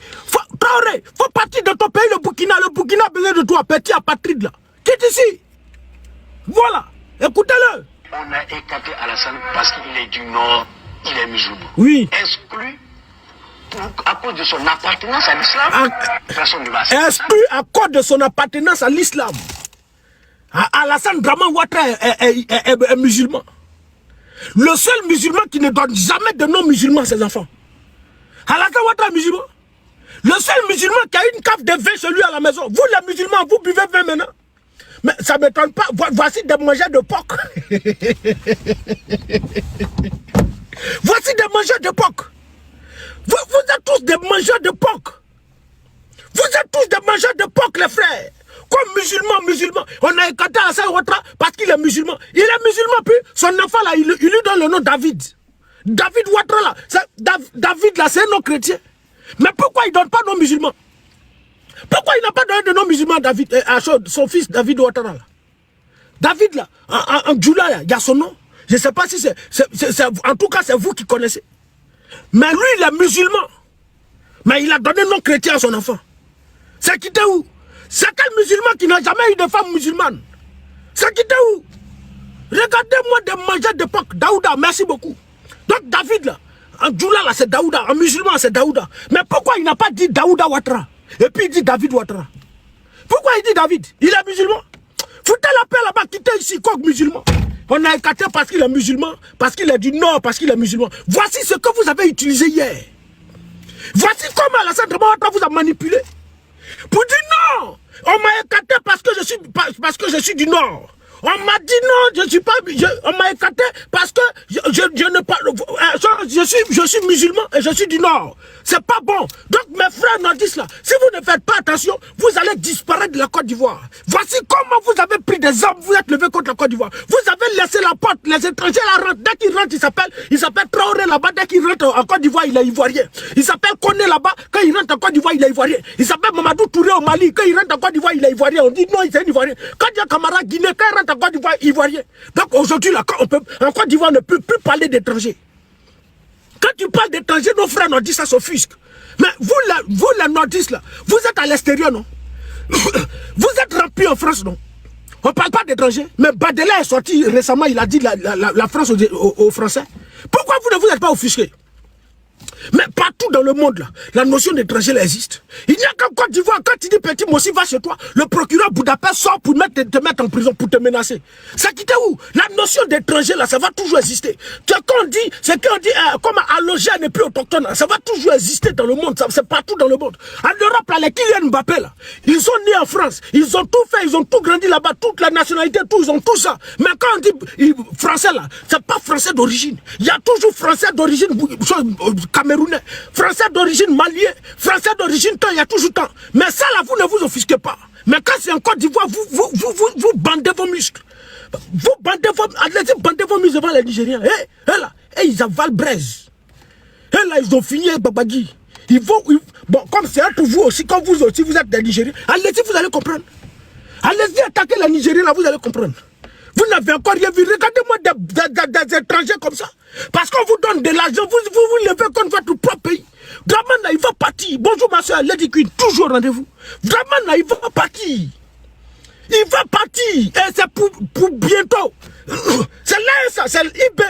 Traoré, faut partir de ton pays, le Burkina. Le Burkina a besoin de toi, petit apatride là. Quitte ici. Voilà. Écoutez-le. On a écarté Alassane parce qu'il est du Nord, il est musulman. Oui. Exclu à cause de son appartenance à l'islam. Personne ne va accepter ça. Exclu à cause de son appartenance à l'islam. Alassane Draman Ouattara est musulman. Le seul musulman qui ne donne jamais de nom musulman à ses enfants. Alassane Ouattara est musulman. Le seul musulman qui a une cave de vin chez lui à la maison. Vous les musulmans, vous buvez vin maintenant. Mais ça ne m'étonne pas. Voici des mangeurs de porc. Voici des mangeurs de porc. Vous êtes tous des mangeurs de porc. Vous êtes tous des mangeurs de porc, les frères. Comme musulman. On a écarté Alassane Ouattara parce qu'il est musulman. Il est musulman, puis son enfant là, il lui donne le nom David. David Ouattara là. David là, c'est un nom chrétien. Mais pourquoi il ne donne pas nom musulman? Pourquoi il n'a pas donné de nom musulman à son fils David Ouattara là? David là, en Djoula là, il y a son nom. Je ne sais pas si c'est... En tout cas, c'est vous qui connaissez. Mais lui, il est musulman. Mais il a donné nom chrétien à son enfant. C'est quitté où? C'est quel musulman qui n'a jamais eu de femme musulmane? C'est quitté où? Regardez-moi des mangeurs d'époque. Daouda, merci beaucoup. Donc David là, en Djoula là, c'est Daouda. En musulman, c'est Daouda. Mais pourquoi il n'a pas dit Daouda Ouattara? Et puis il dit David Ouattara. Pourquoi il dit David? Il est musulman. Foutez la paix là-bas, quittez ici, quoi musulman. On a écarté parce qu'il est musulman, parce qu'il est du Nord, parce qu'il est musulman. Voici ce que vous avez utilisé hier. Voici comment Alassane Draman Ouattara vous a manipulé. Pour dire non, on m'a écarté parce que je suis du Nord. On m'a dit non, je suis pas. On m'a écarté parce que je ne parle. Je suis musulman et je suis du Nord. C'est pas bon. Donc mes frères nordistes là, si vous ne faites pas attention, vous allez disparaître de la Côte d'Ivoire. Voici comment vous avez pris des armes, vous êtes levé contre la Côte d'Ivoire. Vous avez laissé la porte, les étrangers la rentrent. Dès qu'ils rentrent, il s'appelle Traoré là-bas. Dès qu'il rentre en Côte d'Ivoire, il est ivoirien. Il s'appelle Koné là-bas. Quand il rentre en Côte d'Ivoire, il est ivoirien. Il s'appelle Mamadou Touré au Mali. Quand il rentre en Côte d'Ivoire, il est ivoirien. On dit non, il est ivoirien. Quand il y a Camara Guinée, quand il rentre en Côte d'Ivoire, ivoirien. Donc aujourd'hui, là, en Côte d'Ivoire, on ne peut plus parler d'étrangers. Quand tu parles d'étrangers, nos frères nordistes, ça s'offusque. Mais vous les nordistes, là, vous êtes à l'extérieur, non? Vous êtes remplis en France, non? On ne parle pas d'étrangers. Mais Badela est sorti récemment, il a dit la France aux Français. Pourquoi vous ne vous êtes pas offusqués? Mais partout dans le monde, là, la notion d'étranger existe. Il n'y a qu'en Côte d'Ivoire, quand tu dis petit Mossi, va chez toi, le procureur Budapest sort pour te mettre en prison, pour te menacer. Ça quitte où? La notion d'étranger, là, ça va toujours exister. C'est qu'on dit, comme allogé n'est plus autochtone, ça va toujours exister dans le monde, c'est partout dans le monde. En Europe, là, les Kylian Mbappé, là, ils sont nés en France, ils ont tout fait, ils ont tout grandi là-bas, toute la nationalité, tout, ils ont tout ça. Mais quand on dit français, là, c'est pas français d'origine. Il y a toujours français d'origine camerounais, français d'origine malien, français d'origine temps, il y a toujours temps. Mais ça là, vous ne vous offusquez pas. Mais quand c'est en Côte d'Ivoire, vous bandez vos muscles. Vous bandez vos muscles devant les Nigériens. Ils avalent braise. Et là, ils ont fini avec Babadi. Bon, comme c'est pour vous aussi, comme vous aussi, vous êtes des Nigériens, allez-y, vous allez comprendre. Allez-y attaquer la Nigérie, là, vous allez comprendre. Vous n'avez encore rien vu. Regardez-moi des étrangers comme ça. Parce qu'on vous donne de l'argent, vous levez contre votre propre pays. Dramana, il va partir. Bonjour ma soeur, Lady Queen, toujours rendez-vous. Dramana, il va partir. Il va partir. Et c'est pour bientôt. C'est là, c'est l'IB.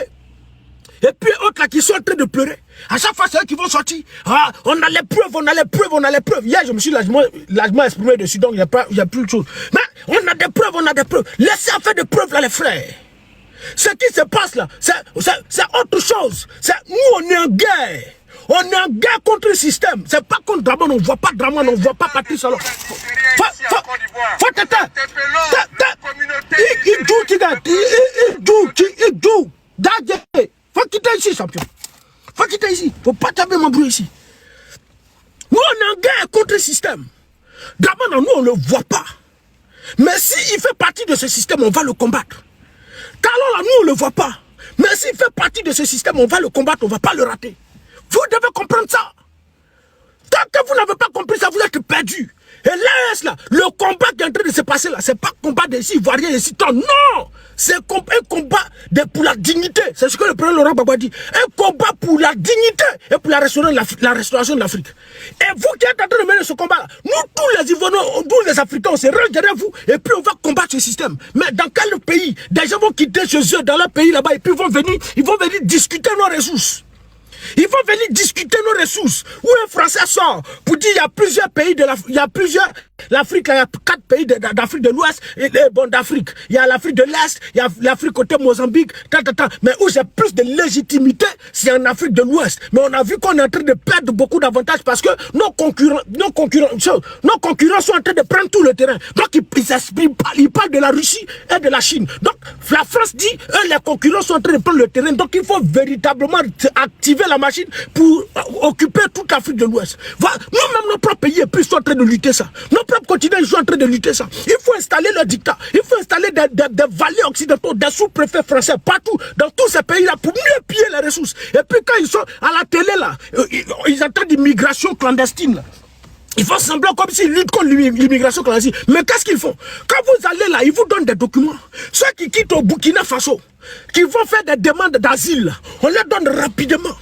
Et puis autres là qui sont en train de pleurer. À chaque fois, c'est eux qui vont sortir. Ah, on a les preuves, on a les preuves, on a les preuves. Hier, je me suis largement exprimé dessus, donc il n'y a plus de choses. Mais on a des preuves, on a des preuves. Laissez faire des preuves là, les frères. Ce qui se passe là, c'est autre chose. Nous, on est en guerre. On est en guerre contre le système. C'est pas contre Draman, on ne voit pas Draman, on ne voit pas Patrice alors. Faut t'éteindre. Faut quitter ici, champion. Faut quitter ici. Faut pas taper mon bruit ici. Nous, on est en guerre contre le système. Draman, nous, on ne le voit pas. Mais s'il fait partie de ce système, on va le combattre. Talon, là, nous, on ne le voit pas. Mais s'il fait partie de ce système, on va le combattre, on ne va pas le rater. Vous devez comprendre ça. Tant que vous n'avez pas compris ça, vous êtes perdu. Et là, le combat qui est en train de se passer là, c'est pas combat des Ivoiriens et Citons. Non! C'est un combat pour la dignité. C'est ce que le président Laurent Gbagbo dit. Un combat pour la dignité et pour la restauration de l'Afrique. Et vous qui êtes en train de mener ce combat-là, nous tous les Ivoiriens, tous les Africains, on se range derrière vous et puis on va combattre ce système. Mais dans quel pays? Des gens vont quitter chez eux dans leur pays là-bas et puis ils vont venir discuter nos ressources. Ils vont venir discuter nos ressources. Où un Français sort pour dire il y a plusieurs pays de l'Afrique. Il y a plusieurs. L'Afrique, il y a 4 pays d'Afrique de l'Ouest. Bon, d'Afrique. Il y a l'Afrique de l'Est. Il y a l'Afrique côté Mozambique. Mais où j'ai plus de légitimité, c'est en Afrique de l'Ouest. Mais on a vu qu'on est en train de perdre beaucoup d'avantages parce que nos concurrents sont en train de prendre tout le terrain. Donc ils parlent de la Russie et de la Chine. Donc la France dit, les concurrents sont en train de prendre le terrain. Donc il faut véritablement activer la machine pour occuper toute l'Afrique de l'Ouest. Voilà. Nous-mêmes, nos propres pays sont en train de lutter ça. Nos propres continents ils sont en train de lutter ça. Il faut installer le dictat. Il faut installer des vallées occidentaux, des sous-préfets français partout, dans tous ces pays-là, pour mieux piller les ressources. Et puis quand ils sont à la télé, là, ils entendent l'immigration clandestine. Là. Ils font semblant comme s'ils luttent contre l'immigration clandestine. Mais qu'est-ce qu'ils font? Quand vous allez là, ils vous donnent des documents. Ceux qui quittent au Burkina Faso, qui vont faire des demandes d'asile, on les donne rapidement.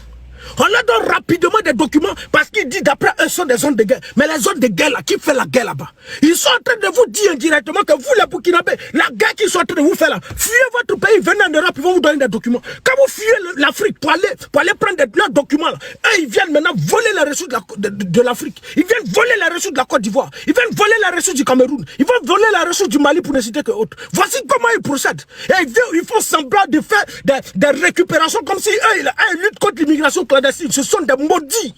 On leur donne rapidement des documents parce qu'ils disent d'après eux sont des zones de guerre. Mais les zones de guerre là, qui fait la guerre là-bas? Ils sont en train de vous dire indirectement que vous les Burkinabés, la guerre qu'ils sont en train de vous faire là, fuyez votre pays, venez en Europe, ils vont vous donner des documents. Quand vous fuyez l'Afrique pour aller prendre leurs documents là, eux ils viennent maintenant voler les ressources de l'Afrique. Ils viennent voler les ressources de la Côte d'Ivoire. Ils viennent voler les ressources du Cameroun. Ils vont voler les ressources du Mali pour ne citer que autres. Voici comment ils procèdent. Et ils font semblant de faire des récupérations comme si eux ils luttent contre l'immigration clandestine. Ce sont des maudits.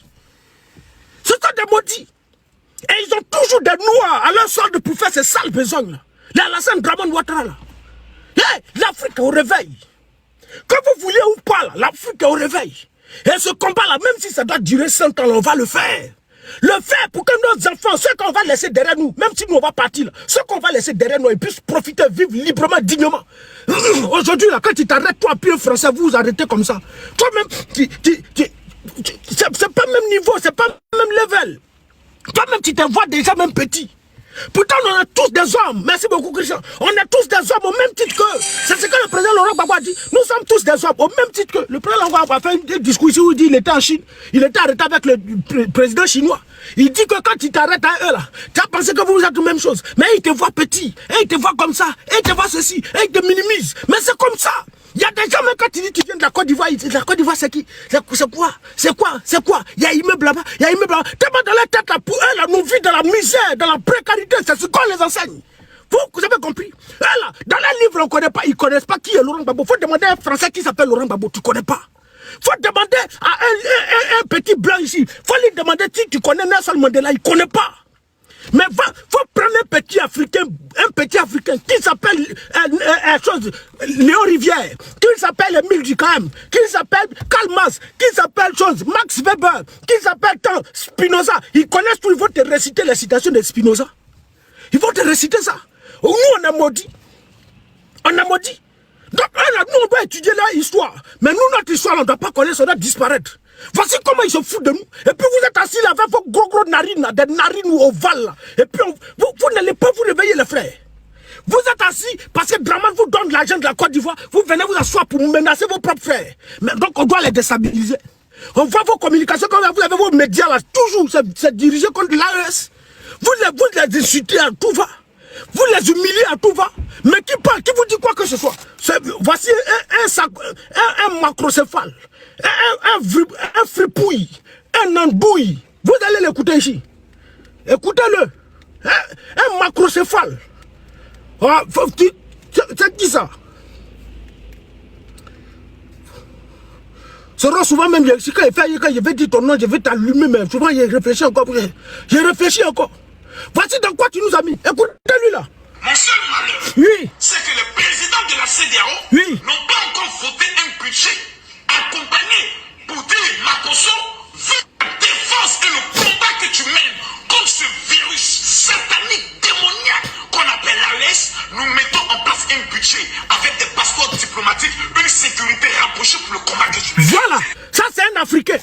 Ce sont des maudits. Et ils ont toujours des noirs à leur solde pour faire ces sales besognes là. Là, Alassane Dramane Ouattara là. Hey, l'Afrique est au réveil. Quand vous voulez ou pas là, l'Afrique est au réveil. Et ce combat là, même si ça doit durer 100 ans, on va le faire. Le faire pour que nos enfants, ceux qu'on va laisser derrière nous, même si nous on va partir là, ceux qu'on va laisser derrière nous, ils puissent profiter, vivre librement, dignement. Aujourd'hui là, quand tu t'arrêtes, toi, puis un Français, vous vous arrêtez comme ça. Toi-même, c'est pas le même niveau, c'est pas le même level. Toi-même, tu te vois déjà même petit. Pourtant, on est tous des hommes. Merci beaucoup, Christian. On est tous des hommes au même titre que... C'est ce que le président Laurent Gbagbo a dit. Nous sommes tous des hommes au même titre que... Le président Laurent Gbagbo a fait un discours ici où il dit qu'il était en Chine. Il était arrêté avec le président chinois. Il dit que quand tu t'arrêtes à eux là, tu as pensé que vous êtes la même chose. Mais il te voit petit. Et il te voit comme ça. Et il te voit ceci. Et il te minimise. Mais c'est comme ça. Il y a des gens, même quand tu dis que tu viens de la Côte d'Ivoire, la Côte d'Ivoire, c'est qui? C'est quoi? Il y a immeuble là-bas, il y a immeuble là-bas. Tellement dans la tête, là, pour eux, là, nous vivons dans la misère, dans la précarité, c'est ce qu'on les enseigne. Vous avez compris? Là, dans les livres, on ne connaît pas, ils ne connaissent pas qui est Laurent Gbagbo. Il faut demander à un Français qui s'appelle Laurent Gbagbo, tu ne connais pas. Il faut demander à un petit blanc ici, il faut lui demander si tu connais Nelson Mandela, il ne connaît pas. Mais il faut prendre un petit Africain qui s'appelle Léon Rivière, qui s'appelle Émile Ducam, qui s'appelle Karl Marx, qui s'appelle Max Weber, qui s'appelle Spinoza. Ils connaissent tout, ils vont te réciter les citations de Spinoza. Ils vont te réciter ça. Nous, on a maudit. On a maudit. Donc, là, nous, on doit étudier leur histoire. Mais nous, notre histoire, on ne doit pas connaître, ça doit disparaître. Voici comment ils se foutent de nous. Et puis, vous êtes assis là avec vos gros narines, des narines ovales. Là. Et puis, vous n'allez pas vous réveiller, les frères. Vous êtes assis parce que Draman vous donne l'argent de la Côte d'Ivoire. Vous venez vous asseoir pour menacer vos propres frères. Mais donc, on doit les déstabiliser. On voit vos communications, comme vous avez vos médias là, toujours, c'est dirigé contre l'AES. Vous les insultez à tout va. Vous les humiliez à tout va. Mais qui parle, qui vous dit quoi que ce soit? Voici un macrocéphale, un fripouille, un andouille. Vous allez l'écouter ici. Écoutez-le. Un macrocéphale. C'est qui ça? Souvent même, quand je vais dire ton nom, je vais t'allumer, mais souvent je réfléchis encore. Je réfléchis encore. Voici dans quoi tu nous as mis. Écoutez-lui là. Mon seul malheur, oui, c'est que les présidents de la CEDEAO oui, n'ont pas encore voté un budget accompagné pour dire Makosso, vu la défense et le combat que tu mènes contre ce virus satanique, démoniaque qu'on appelle l'AES, nous mettons en place un budget avec des passeports diplomatiques, une sécurité rapprochée pour le combat que tu mènes. Voilà, ça c'est un Africain,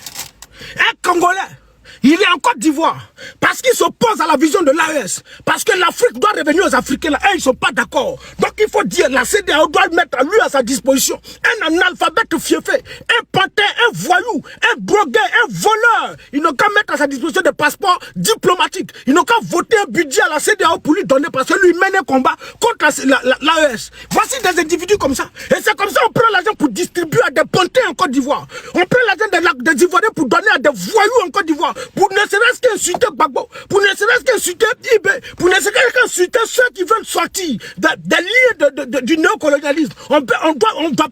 un Congolais. Il est en Côte d'Ivoire parce qu'il s'oppose à la vision de l'AES. Parce que l'Afrique doit revenir aux Africains là. Et ils ne sont pas d'accord. Donc il faut dire, la CEDEAO doit mettre lui à sa disposition un analphabète fiefé, un pantin, un voyou, un drogué, un voleur. Ils n'ont qu'à mettre à sa disposition des passeports diplomatiques. Ils n'ont qu'à voter un budget à la CEDEAO pour lui donner parce que lui mène un combat contre l'AES. Voici des individus comme ça. Et c'est comme ça qu'on prend l'argent pour distribuer à des pantins en Côte d'Ivoire. On prend l'argent des Ivoiriens pour donner à des voyous en Côte d'Ivoire. Pour ne serait-ce qu'insulter Gbagbo, pour ne serait-ce qu'insulter Ibé, pour ne serait-ce qu'insulter ceux qui veulent sortir des liens du néocolonialisme. On doit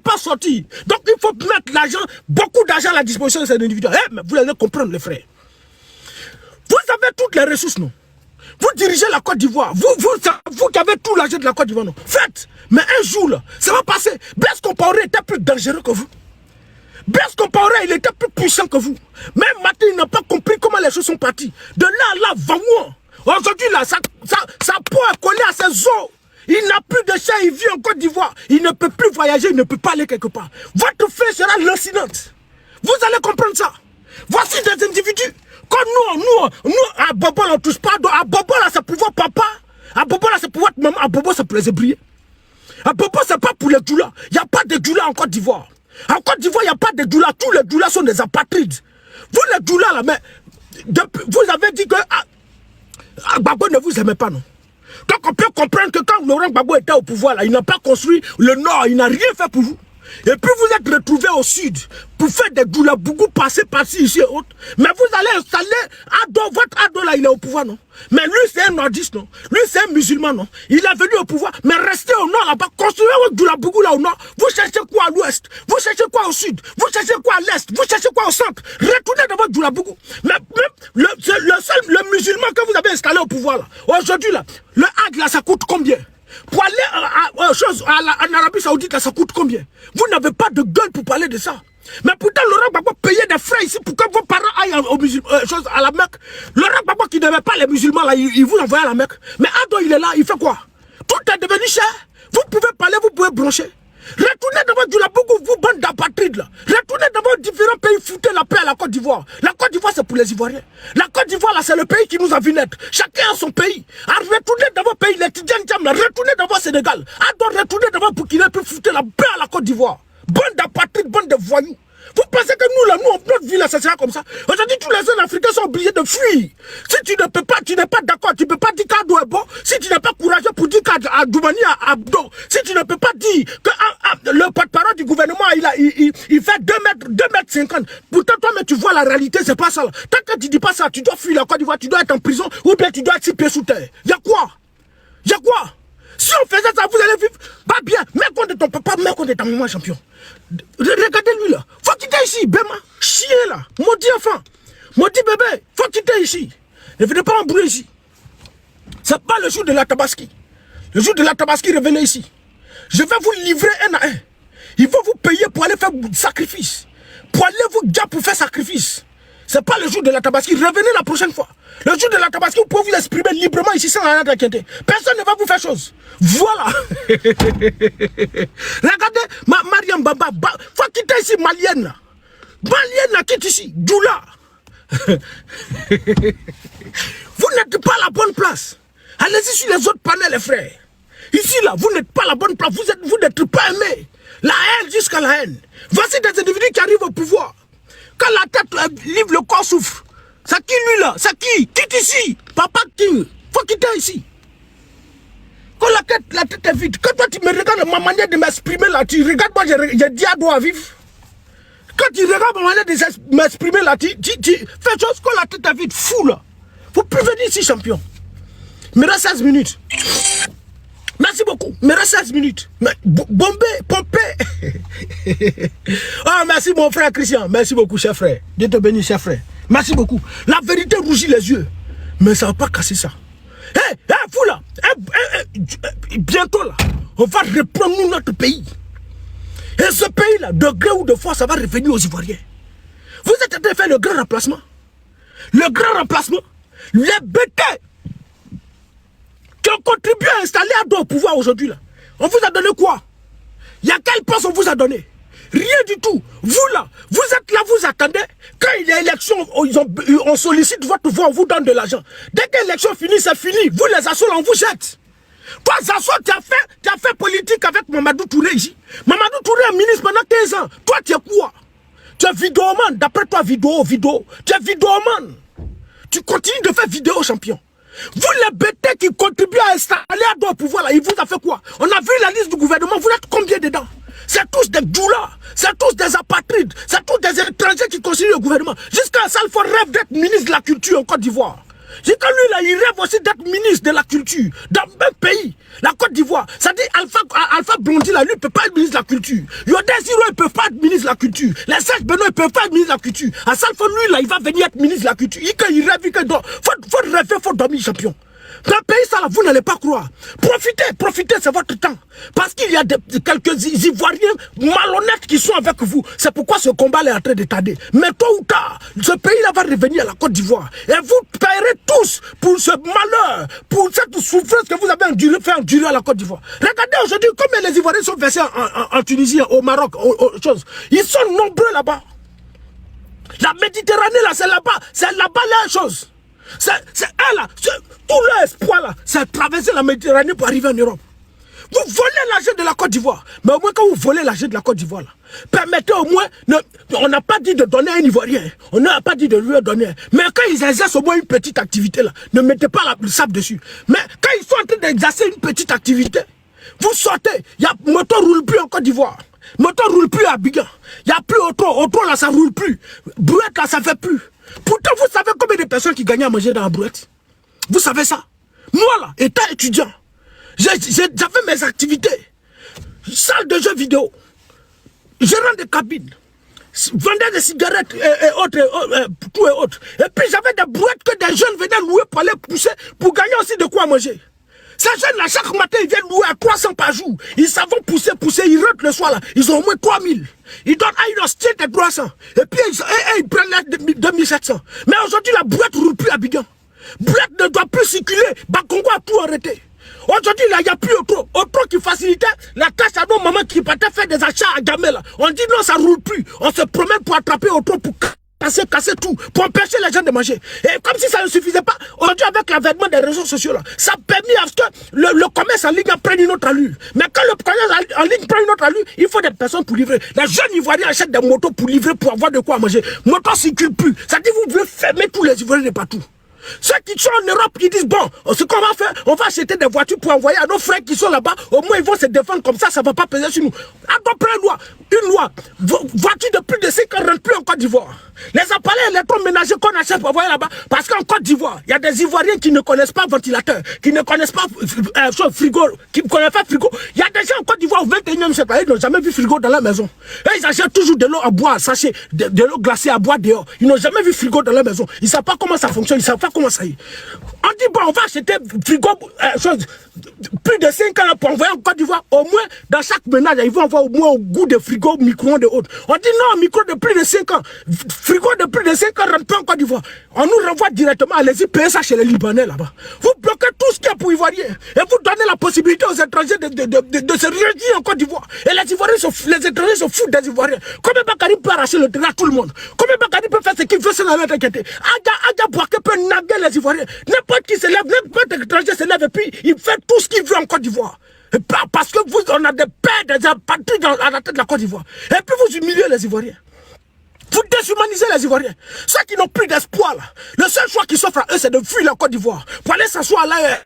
pas sortir. Donc il faut mettre l'argent, beaucoup d'argent à la disposition de ces individus. Mais vous allez comprendre les frères. Vous avez toutes les ressources, non? Vous dirigez la Côte d'Ivoire. Vous qui avez tout l'argent de la Côte d'Ivoire, non? Faites. Mais un jour, là, ça va passer. Blaise Compaoré était plus dangereux que vous. Blaise Compaoré, il était plus puissant que vous. Même Matin, il n'a pas compris comment les choses sont parties. De là à là, vraiment. Aujourd'hui, là, sa peau est collée à ses os. Il n'a plus de chair, il vit en Côte d'Ivoire. Il ne peut plus voyager, il ne peut pas aller quelque part. Votre fin sera lancinante. Vous allez comprendre ça. Voici des individus. Comme nous, à Bobo, on ne touche pas. À Bobo, là, c'est pour votre papa. À Bobo, là, c'est pour votre maman. À Bobo, c'est pour les ébrouillés. À Bobo, c'est pas pour les doulas. Il n'y a pas de doulas en Côte d'Ivoire. En Côte d'Ivoire, il n'y a pas de doulas. Tous les doulas sont des apatrides. Vous, les doulas, là, mais vous avez dit que Gbagbo ne vous aimait pas, non? Donc, on peut comprendre que quand Laurent Gbagbo était au pouvoir, là, il n'a pas construit le nord, il n'a rien fait pour vous. Et puis, vous êtes retrouvés au sud pour faire des doulabougous, passer par-ci, ici et autres. Mais vous allez installer Ado, votre Ado, là, il est au pouvoir, non? Mais lui, c'est un nordiste, non? Lui, c'est un musulman, non? Il est venu au pouvoir, mais restez au nord, là-bas, construisez votre doulabougou, là, au nord. Vous cherchez quoi à l'ouest? Vous cherchez quoi au sud? Vous cherchez quoi à l'est? Vous cherchez quoi au centre? Retournez dans votre doulabougou. Mais même le musulman que vous avez installé au pouvoir, là, aujourd'hui, là, le Hajj, là, ça coûte combien? Pour aller en Arabie Saoudite, là, ça coûte combien? Vous n'avez pas de gueule pour parler de ça. Mais pourtant, Laurent Gbagbo payait des frais ici pour que vos parents aillent à la Mecque. Laurent Gbagbo qui n'aimait pas les musulmans, là, il vous envoie à la Mecque. Mais Ado, il est là, il fait quoi? Tout est devenu cher. Vous pouvez parler, vous pouvez broncher. Retournez dans votre Doulabougou, vous, bande d'apatrides, là. Retournez dans vos différents pays, foutez la paix à la Côte d'Ivoire. La Côte d'Ivoire, c'est pour les Ivoiriens. La Côte d'Ivoire, là, c'est le pays qui nous a vu naître. Chacun a son pays. Alors, retournez dans vos pays, les Tidjane-Djam, là. Retournez dans vos Sénégal. Alors, retournez dans vos Burkina, puis foutez la paix à la Côte d'Ivoire. Bande d'apatrides, bande de voyous. Vous pensez que nous, là, notre vie, là, ça sera comme ça? Aujourd'hui, tous les jeunes Africains sont obligés de fuir. Si tu ne peux pas, tu n'es pas d'accord, tu ne peux pas dire qu'Ado est bon, si tu n'es pas courageux pour dire qu'Adoumani a Abdo, si tu ne peux pas dire que le porte-parole du gouvernement, il fait 2,50 m. Pourtant, toi, mais tu vois la réalité, c'est pas ça. Là. Tant que tu dis pas ça, tu dois fuir la Côte d'Ivoire, tu dois être en prison, ou bien tu dois être 6 pieds sous terre. Y'a quoi? Y'a quoi? Si on faisait ça, vous allez vivre pas bien. Mets compte de ton papa, mets compte de ta maman, champion. Regardez-lui là. Faut quitter ici, Bema. Chier là. Maudit enfant. Maudit bébé. Faut quitter ici. Ne venez pas embrouiller ici. C'est pas le jour de la Tabaski. Le jour de la Tabaski, revenez ici. Je vais vous livrer un à un. Ils vont vous payer pour aller faire sacrifice. Pour aller vous dire pour faire sacrifice. C'est pas le jour de la Tabaski. Revenez la prochaine fois. Le jour de la Tabaski, vous pouvez vous exprimer librement ici sans rien d'inquiéter. Personne ne va vous faire chose. Voilà. Regardez, Mariam Baba. Faut quitter ici, Malienne là. Malienne là, quitte ici. Doula. Vous n'êtes pas à la bonne place. Allez-y sur les autres panels, les frères. Ici là, vous n'êtes pas à la bonne place. Vous n'êtes pas aimés. La haine jusqu'à la haine. Voici des individus qui arrivent au pouvoir. Quand la tête livre, le corps souffre. C'est qui lui là? C'est qui? Quitte ici. Papa King. Faut quitter ici. Quand la tête est vide. Quand toi tu me regardes ma manière de m'exprimer là, tu regardes moi, j'ai dit à doigt vivre. Quand tu regardes ma manière de m'exprimer là, tu fais chose quand la tête est vide. Fou là. Faut plus venir ici, champion. Il me reste 16 minutes. Merci beaucoup. Il me reste 16 minutes. Bombé, pompé. Oh, merci mon frère Christian. Merci beaucoup, cher frère. Dieu te bénisse, cher frère. Merci beaucoup. La vérité rougit les yeux. Mais ça ne va pas casser ça. Hé, vous là. Bientôt là, on va reprendre nous notre pays. Et ce pays là, de gré ou de force, ça va revenir aux Ivoiriens. Vous êtes en train de faire le grand remplacement. Le grand remplacement. Les bêtés qui ont contribué à installer Ado au pouvoir aujourd'hui là. On vous a donné quoi? Il y a quel poste on vous a donné? Rien du tout. Vous là, vous êtes là, vous attendez. Quand il y a élection, on sollicite votre voix, on vous donne de l'argent. Dès que l'élection finit, c'est fini. Vous les assos, on vous jette. Toi, Zasso, tu as fait politique avec Mamadou Touré ici. Mamadou Touré est ministre pendant 15 ans. Toi, tu es quoi? Tu es vidéoman. D'après toi, vidéo. Tu es vidéoman. Tu continues de faire vidéo, champion. Vous les bêtés qui contribuent à installer Ado au pouvoir là, il vous a fait quoi? On a vu la liste du gouvernement, vous êtes combien dedans? C'est tous des doulas, c'est tous des apatrides, c'est tous des étrangers qui constituent le gouvernement. Jusqu'à Salfo rêve d'être ministre de la culture en Côte d'Ivoire. Jusqu'à lui là, il rêve aussi d'être ministre de la culture dans le même pays, la Côte d'Ivoire. Ça dit Alpha Blondy là, lui ne peut pas être ministre de la culture. Yodé Ziro, il ne peut pas être ministre de la culture. Les Serge Benoît, ils ne peuvent pas être ministre de la culture. À Salfo, lui là, il va venir être ministre de la culture. Il rêve, faut rêver, faut dormir, champion. Dans le pays, ça là, vous n'allez pas croire. Profitez, c'est votre temps. Parce qu'il y a quelques Ivoiriens malhonnêtes qui sont avec vous. C'est pourquoi ce combat est en train de tarder. Mais tôt ou tard, ce pays-là va revenir à la Côte d'Ivoire. Et vous paierez tous pour ce malheur, pour cette souffrance que vous avez fait endurer à la Côte d'Ivoire. Regardez aujourd'hui combien les Ivoiriens sont versés en Tunisie, au Maroc, aux choses. Ils sont nombreux là-bas. La Méditerranée, là, c'est là-bas la chose. C'est eux là, tout leur espoir là, c'est traverser la Méditerranée pour arriver en Europe. Vous volez l'argent de la Côte d'Ivoire. Mais au moins quand vous volez l'argent de la Côte d'Ivoire là, permettez au moins, on n'a pas dit de donner à un Ivoirien, on n'a pas dit de lui donner. Mais quand ils exercent au moins une petite activité là, ne mettez pas le sable dessus. Mais quand ils sont en train d'exercer une petite activité, vous sortez, moto roule plus en Côte d'Ivoire. Moto roule plus à Abidjan. Il n'y a plus auto là, ça roule plus. Brouette là, ça fait plus. Pourtant, vous savez combien de personnes qui gagnent à manger dans la brouette? Vous savez ça? Moi là, étant étudiant, j'avais mes activités. Salle de jeux vidéo, gérant de cabine, vendeur de cigarettes et autres, tout et autres. Et puis j'avais des brouettes que des jeunes venaient louer pour aller pousser, pour gagner aussi de quoi manger. Ces jeunes-là, chaque matin, ils viennent louer à 300 par jour. Ils savent pousser, ils rentrent le soir là. Ils ont au moins 3000. Ils donnent à une hostie de 300. Et puis, ils prennent les 2700. Mais aujourd'hui, la brouette ne roule plus à Abidjan. Brouette ne doit plus circuler. Bakongo a tout arrêté. Aujourd'hui, là, il n'y a plus auto. Auto qui facilitait la tâche à nos mamans qui partaient faire des achats à Gamel. On dit non, ça ne roule plus. On se promène pour attraper auto pour casser tout pour empêcher les gens de manger. Et comme si ça ne suffisait pas, aujourd'hui avec l'avènement des réseaux sociaux, là, ça a permis à ce que le commerce en ligne prenne une autre allure. Mais quand le commerce en ligne prend une autre allure, il faut des personnes pour livrer. Les jeunes Ivoiriens achètent des motos pour livrer, pour avoir de quoi manger. Motos ne circulent plus. Ça dit vous devez fermer tous les Ivoiriens de partout. Ceux qui sont en Europe, qui disent, bon, ce qu'on va faire, on va acheter des voitures pour envoyer à nos frères qui sont là-bas, au moins ils vont se défendre comme ça ne va pas peser sur nous. Adoptez une loi, voiture de plus de 5 ans ne rentre plus en Côte d'Ivoire. Les appareils électroménagers qu'on achète pour envoyer là-bas, parce qu'en Côte d'Ivoire, il y a des Ivoiriens qui ne connaissent pas ventilateur, qui ne connaissent pas frigo, qui ne connaissent pas frigo. Il y a des gens en Côte d'Ivoire au 21e siècle, ils n'ont jamais vu frigo dans la maison. Et ils achètent toujours de l'eau à boire, sachez, de l'eau glacée à boire dehors. Ils n'ont jamais vu frigo dans la maison. Ils ne savent pas comment ça fonctionne, ils ne savent pas comment ça y est. On dit, bon, on va acheter frigo, plus de 5 ans pour envoyer en Côte d'Ivoire. Au moins, dans chaque ménage, ils vont avoir au moins au goût de frigo, micro-ondes et autres. On dit non, micro de plus de 5 ans. Frigo de plus de 5 ans ne rentre pas en Côte d'Ivoire. On nous renvoie directement, allez-y, payer ça chez les Libanais là-bas. Vous bloquez tout ce qu'il y a pour Ivoiriens. Et vous donnez la possibilité aux étrangers de se réunir en Côte d'Ivoire. Et les étrangers se foutent des Ivoiriens. Combien Bakary peut arracher le terrain à tout le monde? Combien Bakary peut faire ce qu'il veut sans la t'inquiéter? Adja Bouaké peut naguer les Ivoiriens. N'importe qui se lève, n'importe étranger se lève et puis il fait tout ce qu'il veut en Côte d'Ivoire. Parce que vous, on a des pères, des apatrides à la tête de la Côte d'Ivoire. Et puis vous humiliez les Ivoiriens. Vous déshumanisez les Ivoiriens. Ceux qui n'ont plus d'espoir, là, le seul choix qui s'offre à eux, c'est de fuir la Côte d'Ivoire. Pour aller s'asseoir là.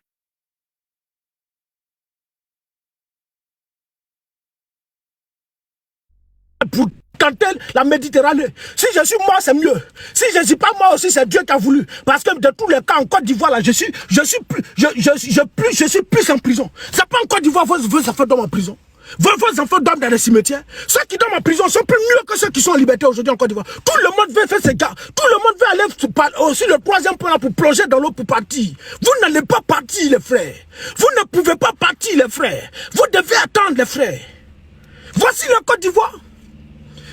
Pour tenter la Méditerranée. Si je suis moi, c'est mieux. Si je ne suis pas moi aussi, c'est Dieu qui a voulu. Parce que de tous les cas, en Côte d'Ivoire, là, je suis plus en prison. C'est pas en Côte d'Ivoire, vos enfants dorment en prison. Vos enfants dorment dans les cimetières. Ceux qui dorment en prison sont plus mieux que ceux qui sont en liberté aujourd'hui en Côte d'Ivoire. Tout le monde veut faire ses gars. Tout le monde veut aller aussi le troisième point là pour plonger dans l'eau pour partir. Vous n'allez pas partir, les frères. Vous ne pouvez pas partir, les frères. Vous devez attendre, les frères. Voici la Côte d'Ivoire.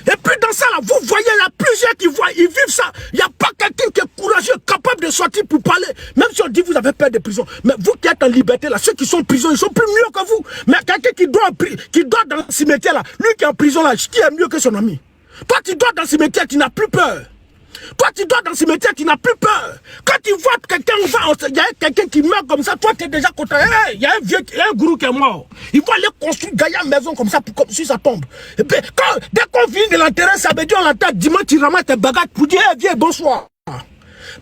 Et puis dans ça, là, vous voyez, il y a plusieurs qui voient, ils vivent ça. Il n'y a pas quelqu'un qui est courageux, capable de sortir pour parler. Même si on dit que vous avez peur de prison. Mais vous qui êtes en liberté, là, ceux qui sont en prison, ils sont plus mieux que vous. Mais quelqu'un qui doit dans le cimetière, là, lui qui est en prison, là, qui est mieux que son ami. Toi, tu dois dans le cimetière, tu n'as plus peur. Toi, tu dois dans le cimetière, tu n'as plus peur. Quand tu vois quelqu'un, il y a quelqu'un qui meurt comme ça, toi, tu es déjà content. Il y a un vieux, il y a un gourou qui est mort. Il va aller construire une maison comme ça, comme si ça tombe. Et puis, dès qu'on finit de l'enterrer, ça veut dire on l'enterre, dimanche, tu ramasses tes bagages pour dire, hey, viens, bonsoir.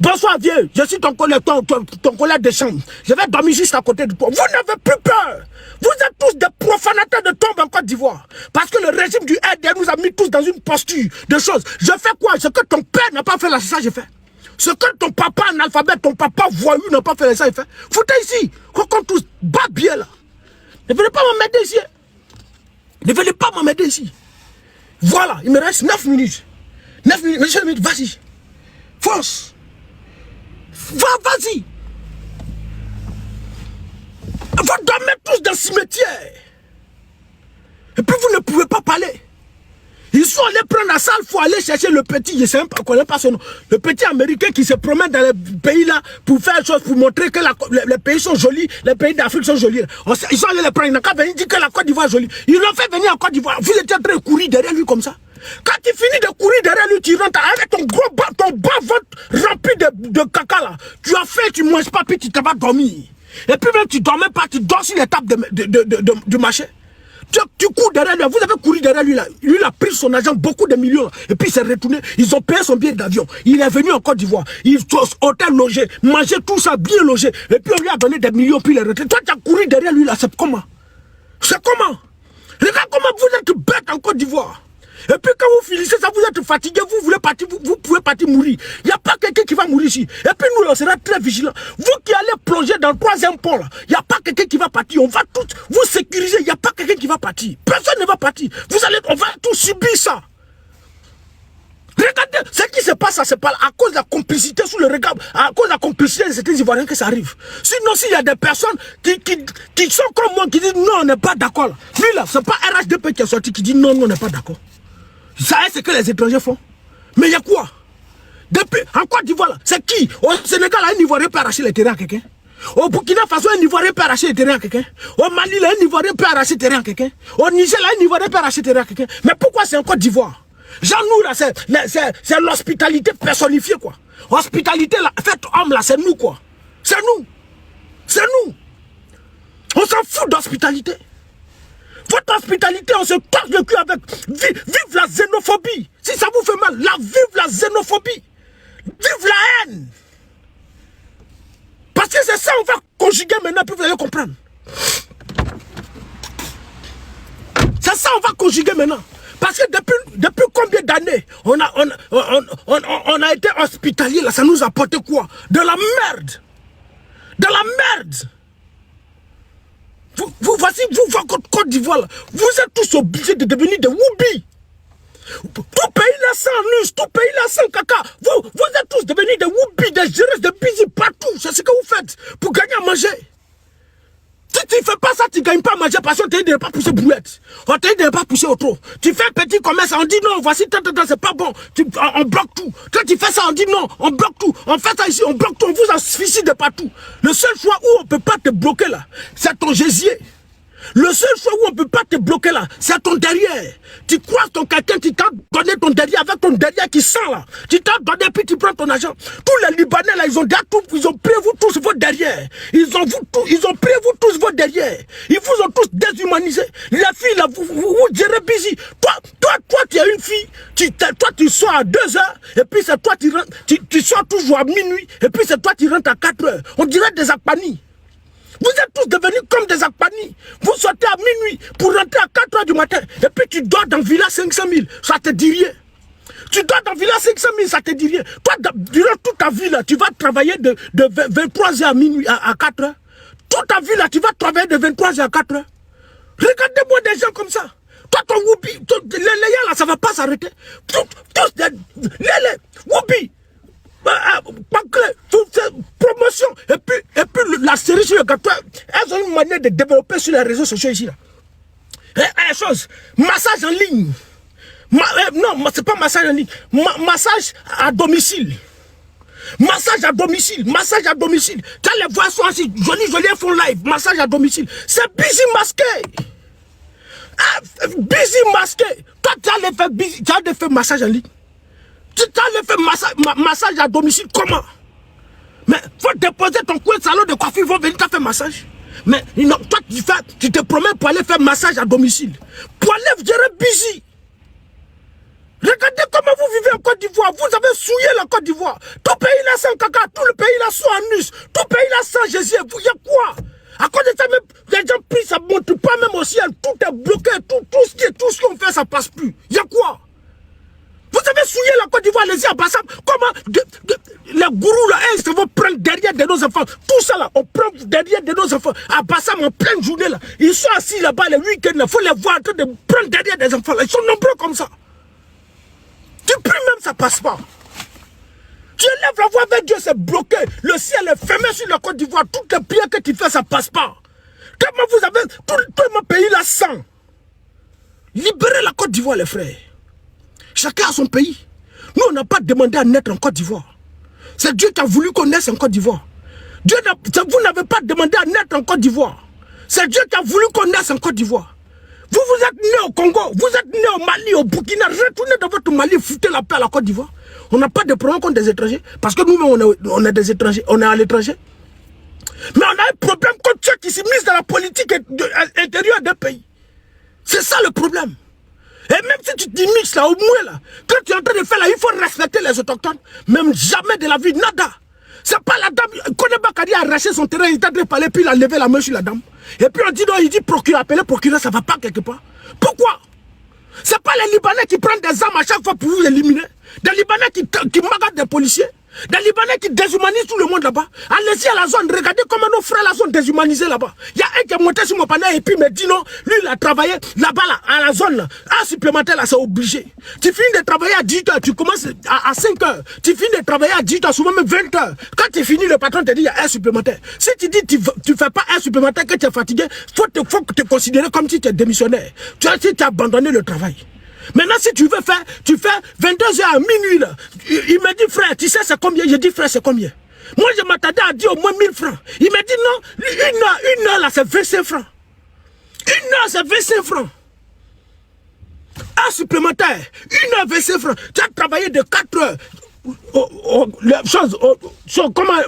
Bonsoir, vieux, je suis ton collègue de chambre. Je vais dormir juste à côté de toi. Vous n'avez plus peur. Vous êtes tous des profanateurs de tombes en Côte d'Ivoire. Parce que le régime du RDR nous a mis tous dans une posture de choses. Je fais quoi? Ce que ton père n'a pas fait là, c'est ça que je fais. Ce que ton papa analphabète, ton papa voyou n'a pas fait là, ça il fait. Foutez ici. Qu'on tous bat bien là. Ne venez pas m'emmerder ici. Ne venez pas m'emmerder ici. Voilà, il me reste 9 minutes. 9 minutes, vas-y. Force. Vas-y. Vous dormez tous dans le cimetière. Et puis vous ne pouvez pas parler. Ils sont allés prendre la salle, il faut aller chercher le petit, je ne sais même pas, je ne connais pas son nom. Le petit américain qui se promène dans les pays là pour faire des choses, pour montrer que les pays sont jolis, les pays d'Afrique sont jolis. Ils sont allés les prendre, ils n'ont qu'à venir dire que la Côte d'Ivoire est jolie. Ils l'ont fait venir en Côte d'Ivoire. Vous étiez en train de courir derrière lui comme ça. Quand tu finis de courir derrière lui, tu rentres avec ton gros bas, ton bas ventre rempli de caca là. Tu as faim, tu ne manges pas, puis tu te vas dormir. Et puis même tu ne dormais pas, tu dors sur les tables de marché. Tu cours derrière lui, vous avez couru derrière lui là. Lui il a pris son argent, beaucoup de millions. Et puis il s'est retourné, ils ont payé son billet d'avion. Il est venu en Côte d'Ivoire. Il hôtel logé, mangé tout ça, bien logé. Et puis on lui a donné des millions, puis il est retraité. Toi tu as couru derrière lui là, c'est comment? C'est comment? Regarde comment vous êtes bête en Côte d'Ivoire. Et puis quand vous finissez ça, vous êtes fatigué, vous voulez partir, vous pouvez partir mourir. Il n'y a pas quelqu'un qui va mourir ici. Et puis nous, on sera très vigilants. Vous qui allez plonger dans le troisième pont, là, il n'y a pas quelqu'un qui va partir. On va tous vous sécuriser, il n'y a pas quelqu'un qui va partir. Personne ne va partir. On va tous subir ça. Regardez, ce qui se passe, c'est pas à cause de la complicité sous le regard, à cause de la complicité de certains Ivoiriens que ça arrive. Sinon, s'il y a des personnes qui sont comme moi, qui disent non, on n'est pas d'accord. Lui là, c'est pas RHDP qui est sorti qui dit non, on n'est pas d'accord. Ça c'est ce que les étrangers font. Mais il y a quoi? Depuis, en Côte d'Ivoire, c'est qui? Au Sénégal, un Ivoirien peut arracher les terrains à quelqu'un. Au Burkina Faso, un Ivoirien peut arracher les terrains à quelqu'un. Au Mali, un Ivoirien peut arracher les terrains à quelqu'un. Au Niger, un Ivoirien peut arracher les terrains à quelqu'un. Mais pourquoi c'est en Côte d'Ivoire? Genre, nous, là, c'est l'hospitalité personnifiée, quoi. Hospitalité, là, fait homme, là, c'est nous, quoi. C'est nous. C'est nous. On s'en fout d'hospitalité. Votre hospitalité, on se torche le cul avec. Vive la xénophobie. Si ça vous fait mal, vive la xénophobie. Vive la haine. Parce que c'est ça, on va conjuguer maintenant, puis vous allez comprendre. C'est ça, on va conjuguer maintenant. Parce que depuis combien d'années on a été hospitalier, là, ça nous a apporté quoi? De la merde. De la merde. Vous Côte d'Ivoire, là, vous êtes tous obligés de devenir des woubi. Tout pays là sans nus, tout pays là sans caca. Vous êtes tous devenus des woubi, des gérés, des busy partout. C'est ce que vous faites pour gagner à manger. Si tu ne fais pas ça, tu ne gagnes pas à manger parce qu'on ne t'a pas poussé brouette. On ne t'a pas poussé au trop. Tu fais un petit commerce, on dit non, voici, c'est pas bon. On bloque tout. Toi, tu fais ça, on dit non, on bloque tout. On fait ça ici, on bloque tout, on vous asfixie de partout. Le seul choix où on ne peut pas te bloquer là, c'est ton gésier. Le seul choix où on ne peut pas te bloquer là, c'est ton derrière. Tu croises ton quelqu'un, tu t'as donné ton derrière avec ton derrière qui sent là. Tu t'as donné puis tu prends ton argent. Tous les Libanais là, ils ont pris vous tous vos derrière. Ils ont pris vous tous vos derrière. Ils vous ont tous déshumanisé. Les filles là, vous direz busy. Toi, tu es une fille. Toi, tu sors à 2h. Et puis c'est toi, tu sors toujours à minuit. Et puis c'est toi, tu rentres à 4h. On dirait des akpanis. Vous êtes tous devenus comme des akpanis. Vous sortez à minuit pour rentrer à 4h du matin. Et puis tu dors dans Villa 500 000. Ça te dit rien. Tu dors dans Villa 500 000, ça te dit rien. Toi, durant toute ta vie, là, tu vas travailler de 23h à minuit à 4h. Toute ta vie, là, tu vas travailler de 23h à 4h. Regardez-moi des gens comme ça. Toi, ton woubi, les gars, là, ça ne va pas s'arrêter. Tous les woubi. Toutes ces promotions et puis la série sur le gâteau, elles ont une manière de développer sur les réseaux sociaux ici là. Et chose, massage en ligne. Non, c'est pas massage en ligne. Massage à domicile. Massage à domicile. Massage à domicile. Tu as les voix sont assis, joli, elles font live. Massage à domicile. C'est busy masqué. Busy masqué. Toi, tu as fait massage en ligne. Tu t'as fait massage à domicile, comment? Mais faut déposer ton coin de salon de coiffure, ils vont venir te faire massage. Mais non, toi, tu te promets pour aller faire massage à domicile. Pour aller gérer busy. Regardez comment vous vivez en Côte d'Ivoire. Vous avez souillé la Côte d'Ivoire. Tout pays là sans caca, tout le pays là sans anus, tout pays là sans Jésus. Vous y a quoi? À cause de ça, même, les gens prient, ça ne monte pas même au ciel. Tout est bloqué, tout ce qu'on fait, ça passe plus. Il y a quoi? Vous avez souillé la Côte d'Ivoire, les Bassam. Comment les gourous là, ils se vont prendre derrière de nos enfants. Tout ça là, on prend derrière de nos enfants. À Bassam en pleine journée là. Ils sont assis là-bas les week-ends. Il faut les voir en train de prendre derrière des enfants là. Ils sont nombreux comme ça. Tu pries même, ça passe pas. Tu élèves la voix avec Dieu, c'est bloqué. Le ciel est fermé sur la Côte d'Ivoire. Toutes les prières que tu fais, ça passe pas. Tellement vous avez tout le pays là sans. Libérez la Côte d'Ivoire, les frères. Chacun a son pays. Nous, on n'a pas demandé à naître en Côte d'Ivoire. C'est Dieu qui a voulu qu'on naisse en Côte d'Ivoire. Vous n'avez pas demandé à naître en Côte d'Ivoire. C'est Dieu qui a voulu qu'on naisse en Côte d'Ivoire. Vous êtes né au Congo, vous êtes né au Mali, au Burkina. Retournez dans votre Mali, foutez la paix à la Côte d'Ivoire. On n'a pas de problème contre des étrangers. Parce que nous-mêmes, on est des étrangers. On est à l'étranger. Mais on a un problème contre ceux qui s'immiscent dans la politique intérieure d'un pays. C'est ça le problème. Et même si tu t'immisces là, au moins là, quand tu es en train de faire là, il faut respecter les autochtones. Même jamais de la vie, nada. C'est pas la dame. Koneba Kadi a arraché son terrain, il est en train de parler, puis il a levé la main sur la dame. Et puis on dit non, il dit procureur, appelez procureur, ça va pas quelque part. Pourquoi? C'est pas les Libanais qui prennent des armes à chaque fois pour vous éliminer. Des Libanais qui magatent des policiers. Des Libanais qui déshumanisent tout le monde là-bas. Allez-y à la zone, regardez comment nos frères là sont déshumanisés là-bas. Il y a un qui est monté sur mon panneau et puis me dit non, lui il a travaillé là-bas là, à la zone là. Un supplémentaire là, c'est obligé. Tu finis de travailler à 18h, tu commences à 5h. Tu finis de travailler à 18h, souvent même 20h. Quand tu finis, le patron te dit il y a un supplémentaire. Si tu dis tu fais pas un supplémentaire, que tu es fatigué, faut te considérer comme si tu es démissionnaire. Tu as abandonné le travail. Maintenant, si tu veux faire, tu fais 22h à minuit là. Il me dit, frère, tu sais c'est combien? Je dis, frère, c'est combien? Moi, je m'attendais à dire au moins 1000 francs. Il me dit, non, une heure là, c'est 25 francs. Une heure, c'est 25 francs. un supplémentaire, 1 heure 25 francs. Tu as travaillé de 4 heures. Comment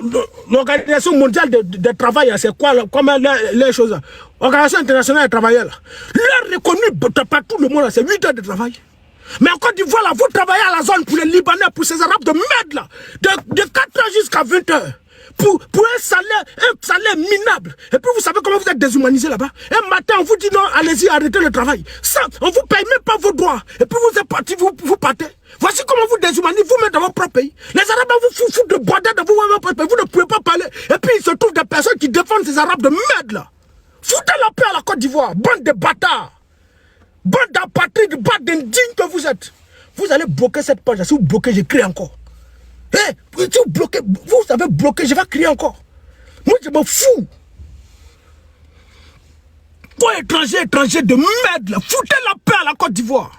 l'Organisation mondiale de travail, c'est quoi comment les choses? L'Organisation internationale de travail, l'heure reconnue partout le monde, c'est 8 heures de travail. Mais en Côte d'Ivoire, vous travaillez à la zone pour les Libanais, pour ces Arabes de merde là, de 4 heures jusqu'à 20 heures. Pour un salaire minable. Et puis vous savez comment vous êtes déshumanisé là-bas. Un matin, on vous dit non, allez-y, arrêtez le travail. Ça, on vous paye même pas vos droits. Et puis vous êtes parti, vous partez. Voici comment vous déshumanisez vous-même dans votre propre pays. Les Arabes vous foutent de bordel dans votre propre pays. Vous ne pouvez pas parler. Et puis il se trouve des personnes qui défendent ces Arabes de merde là. Foutez la paix à la Côte d'Ivoire. Bande de bâtards. Bande d'apatrides, bande d'indignes que vous êtes. Vous allez bloquer cette page. Si vous bloquez, je crie encore. Si vous bloquez, vous avez bloqué, je vais crier encore. Moi, je me fous. Vous étrangers de merde, là, foutez la paix à la Côte d'Ivoire.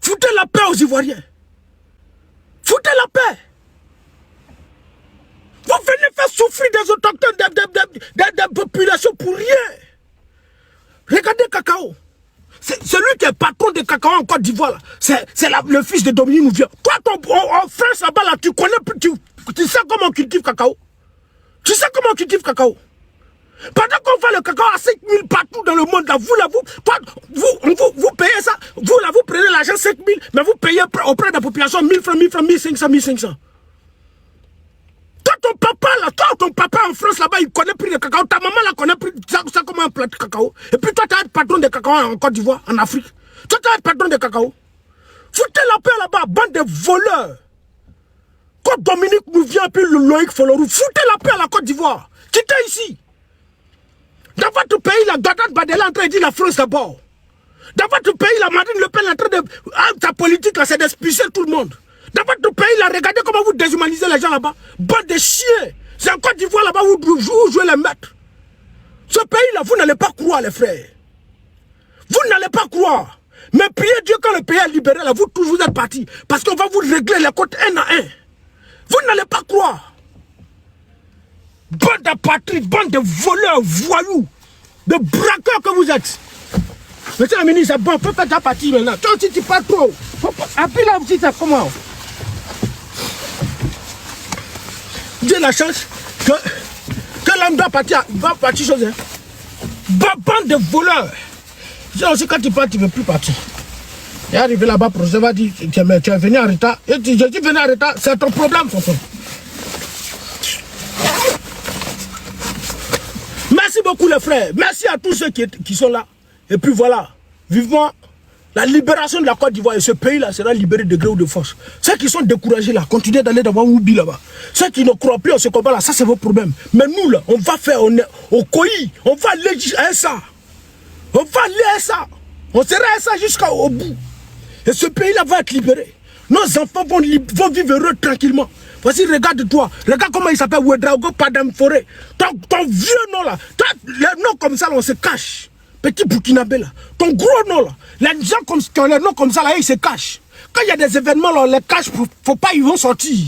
Foutez la paix aux Ivoiriens. Foutez la paix. Vous venez faire souffrir des autochtones, des populations pour rien. Regardez Cacao. Celui qui est patron de Cacao en Côte d'Ivoire, c'est le fils de Dominique Mouvian. Toi, en France, là-bas, là, tu connais, tu sais comment on cultive Cacao. Tu sais comment on cultive Cacao. Pendant qu'on fait le cacao à 5 000 partout dans le monde, là, vous payez ça, vous prenez l'argent 5 000, mais vous payez auprès de la population 1 000 francs, 1 000 francs, 1500, 1500. Toi, ton papa en France, là-bas, il connaît plus de cacao. Ta maman, là, connaît plus ça comment on plante de cacao. Et puis toi, tu es patron de cacao en Côte d'Ivoire, en Afrique. Toi, tu es patron de cacao. Foutez la paix là-bas, bande de voleurs. Quand Dominique nous vient, puis le Loïc Folorou, foutez la paix à la Côte d'Ivoire. Quittez ici. Dans votre pays, la Gadan Badela est en train de dire la France d'abord. Dans votre pays, la Marine Le Pen est en train de... sa politique, là, c'est d'expulser tout le monde. Dans votre pays, là, regardez comment vous déshumanisez les gens là-bas. Bande de chiens. C'est en Côte d'Ivoire là-bas où vous jouez les maîtres. Ce pays-là, vous n'allez pas croire, les frères. Vous n'allez pas croire. Mais priez Dieu quand le pays est libéré, là, vous tous vous êtes partis. Parce qu'on va vous régler les comptes un à un. Vous n'allez pas croire. Bande d'apatrides, bande de voleurs, voyous, de braqueurs que vous êtes. Monsieur le ministre, c'est bon, faut faire ta partie maintenant. Toi aussi, tu parles trop. Après là aussi, c'est comment? J'ai la chance que l'homme va partir chose. Hein. Bande de voleurs. J'ai aussi quand tu pars, tu ne veux plus partir. Et arrivé là-bas, le professeur va dire, tu es venu en retard. Et je dis venu en retard, c'est ton problème, tonton. Merci beaucoup les frères. Merci à tous ceux qui sont là. Et puis voilà, vivement la libération de la Côte d'Ivoire. Et ce pays-là sera libéré de gré ou de force. Ceux qui sont découragés là, continuez d'aller dans Woubi là-bas. Ceux qui ne croient plus en ce combat là, ça c'est vos problèmes. Mais nous là, on va faire au COI. On va aller à ça. On va aller à ça. On sera à ça jusqu'au bout. Et ce pays-là va être libéré. Nos enfants vont vivre heureux tranquillement. Voici, regarde-toi. Regarde comment il s'appelle Ouedraogo Padam Forêt. Ton vieux nom là. Les noms comme ça, là, on se cache. Petit Burkinabé là. Ton gros nom là. Les gens qui ont les noms comme ça là, ils se cachent. Quand il y a des événements là, on les cache. Faut pas, ils vont sortir.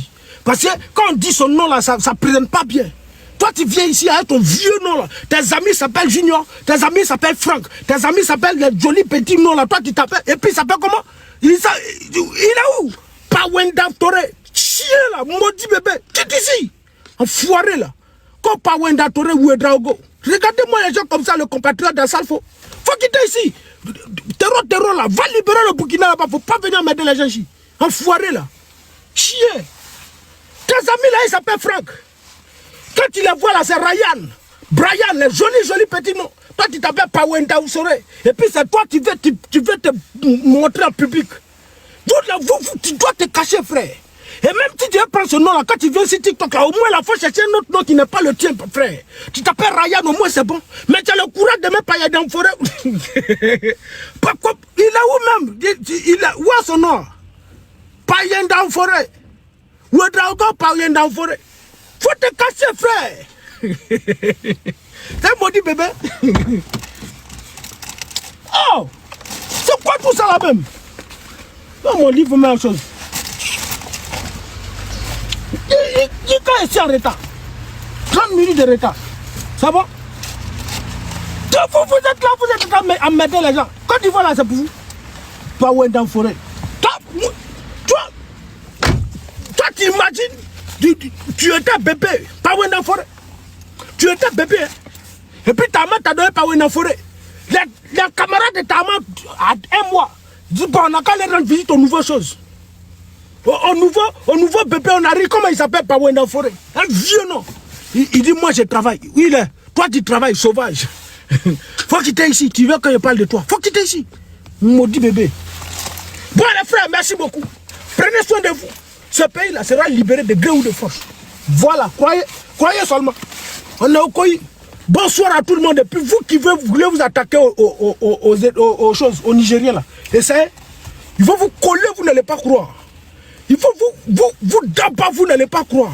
Parce que quand on dit son nom là, ça ne présente pas bien. Toi, tu viens ici avec ton vieux nom là. Tes amis s'appellent Junior. Tes amis s'appellent Franck. Tes amis s'appellent les jolis petits noms là. Toi, tu t'appelles. Et puis, il s'appelle comment? Il est où? Pawenda Toré. Chien là, maudit bébé. Quitte ici. Enfoiré là. Quand Pawenda Toré ou Ouedraogo. Regardez-moi les gens comme ça, le compatriote d'Assalfo. Faut quitter ici. Terreau là. Va libérer le Burkina là-bas. Faut pas venir m'aider les gens ici. Enfoiré là. Chien. Tes amis là, ils s'appellent Franck. Quand tu les vois là, c'est Ryan. Brian, les jolis petits noms. Toi, tu t'appelles Pawenda Oussoré. Et puis c'est toi, tu veux te montrer en public. Tu dois te cacher, frère. Et même si tu veux prendre ce nom-là, quand tu viens sur TikTok, là, au moins, il faut chercher un autre nom qui n'est pas le tien, frère. Tu t'appelles Ryan, au moins, c'est bon. Mais tu as le courage de mettre Payet dans la forêt. Il est où même? Où est son nom? Payet dans la forêt. Où est Payet dans la forêt? Faut te cacher, frère. C'est un maudit bébé. Oh! C'est quoi tout ça là-même? Dans mon livre, même chose. Il est ici en retard. 30 minutes de retard. Ça va? Vous êtes là, vous êtes là à m'aider les gens. Quand ils vont là, c'est pour vous. Pawenda Forêt. Toi, tu imagines, tu étais bébé, Pawenda Forêt. Tu étais bébé. Hein? Et puis ta main t'a donné Pawenda Forêt. Les camarades de ta main, à un mois, disent bon, on a qu'à aller rendre visite aux nouvelles choses. Au nouveau bébé, on arrive, comment il s'appelle Pawenda Forêt? Un vieux nom. Il dit, moi je travaille. Oui, là, toi tu travailles, sauvage. Faut quitter ici. Tu veux que je parle de toi? Faut quitter ici. Maudit bébé. Bon, les frères, merci beaucoup. Prenez soin de vous. Ce pays-là sera libéré de gré ou de force. Voilà, croyez seulement. On est au Koyi. Bonsoir à tout le monde. Et puis vous qui voulez vous attaquer aux choses, aux Nigériens là. Essayez. Il faut vous coller, vous n'allez pas croire. Il faut vous d'abord, vous n'allez pas croire.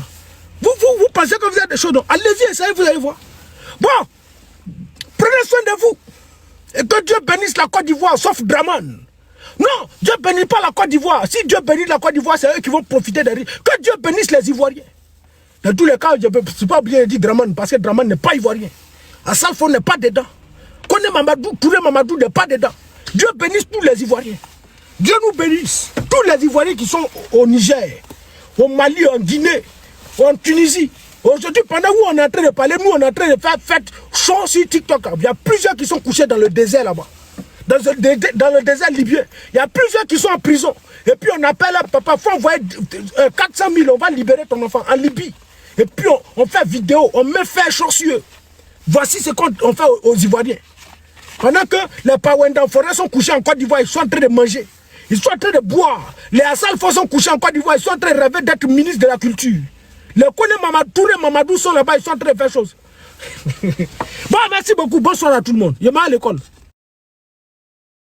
Vous pensez que vous avez des choses. Allez-y, essayez, vous allez voir. Bon, prenez soin de vous. Et que Dieu bénisse la Côte d'Ivoire, sauf Draman. Non, Dieu ne bénit pas la Côte d'Ivoire. Si Dieu bénit la Côte d'Ivoire, c'est eux qui vont profiter des riches. Que Dieu bénisse les Ivoiriens. Dans tous les cas, je ne peux pas oublier de dire Draman, parce que Draman n'est pas Ivoirien. Assalfo n'est pas dedans. Kone Mamadou, Touré Mamadou n'est pas dedans. Dieu bénisse tous les Ivoiriens. Dieu nous bénisse. Tous les Ivoiriens qui sont au Niger, au Mali, en Guinée, en Tunisie. Aujourd'hui, pendant où on est en train de parler, nous on est en train de faire fête show sur TikTok. Il y a plusieurs qui sont couchés dans le désert là-bas. Dans le désert libyen. Il y a plusieurs qui sont en prison. Et puis on appelle un papa, faut envoyer 400 000, on va libérer ton enfant en Libye. Et puis on fait vidéo, on met fait chaud sur eux. Voici ce qu'on fait aux Ivoiriens. Pendant que les Pawenda Forêt sont couchés en Côte d'Ivoire, ils sont en train de manger. Ils sont en train de boire. Les Assalfo sont couchés en Côte d'Ivoire, ils sont en train de rêver d'être ministre de la culture. Les Kone Mamadou, Touré Mamadou sont là-bas, ils sont en train de faire chose. Bon, merci beaucoup. Bonsoir à tout le monde. Je vais à l'école.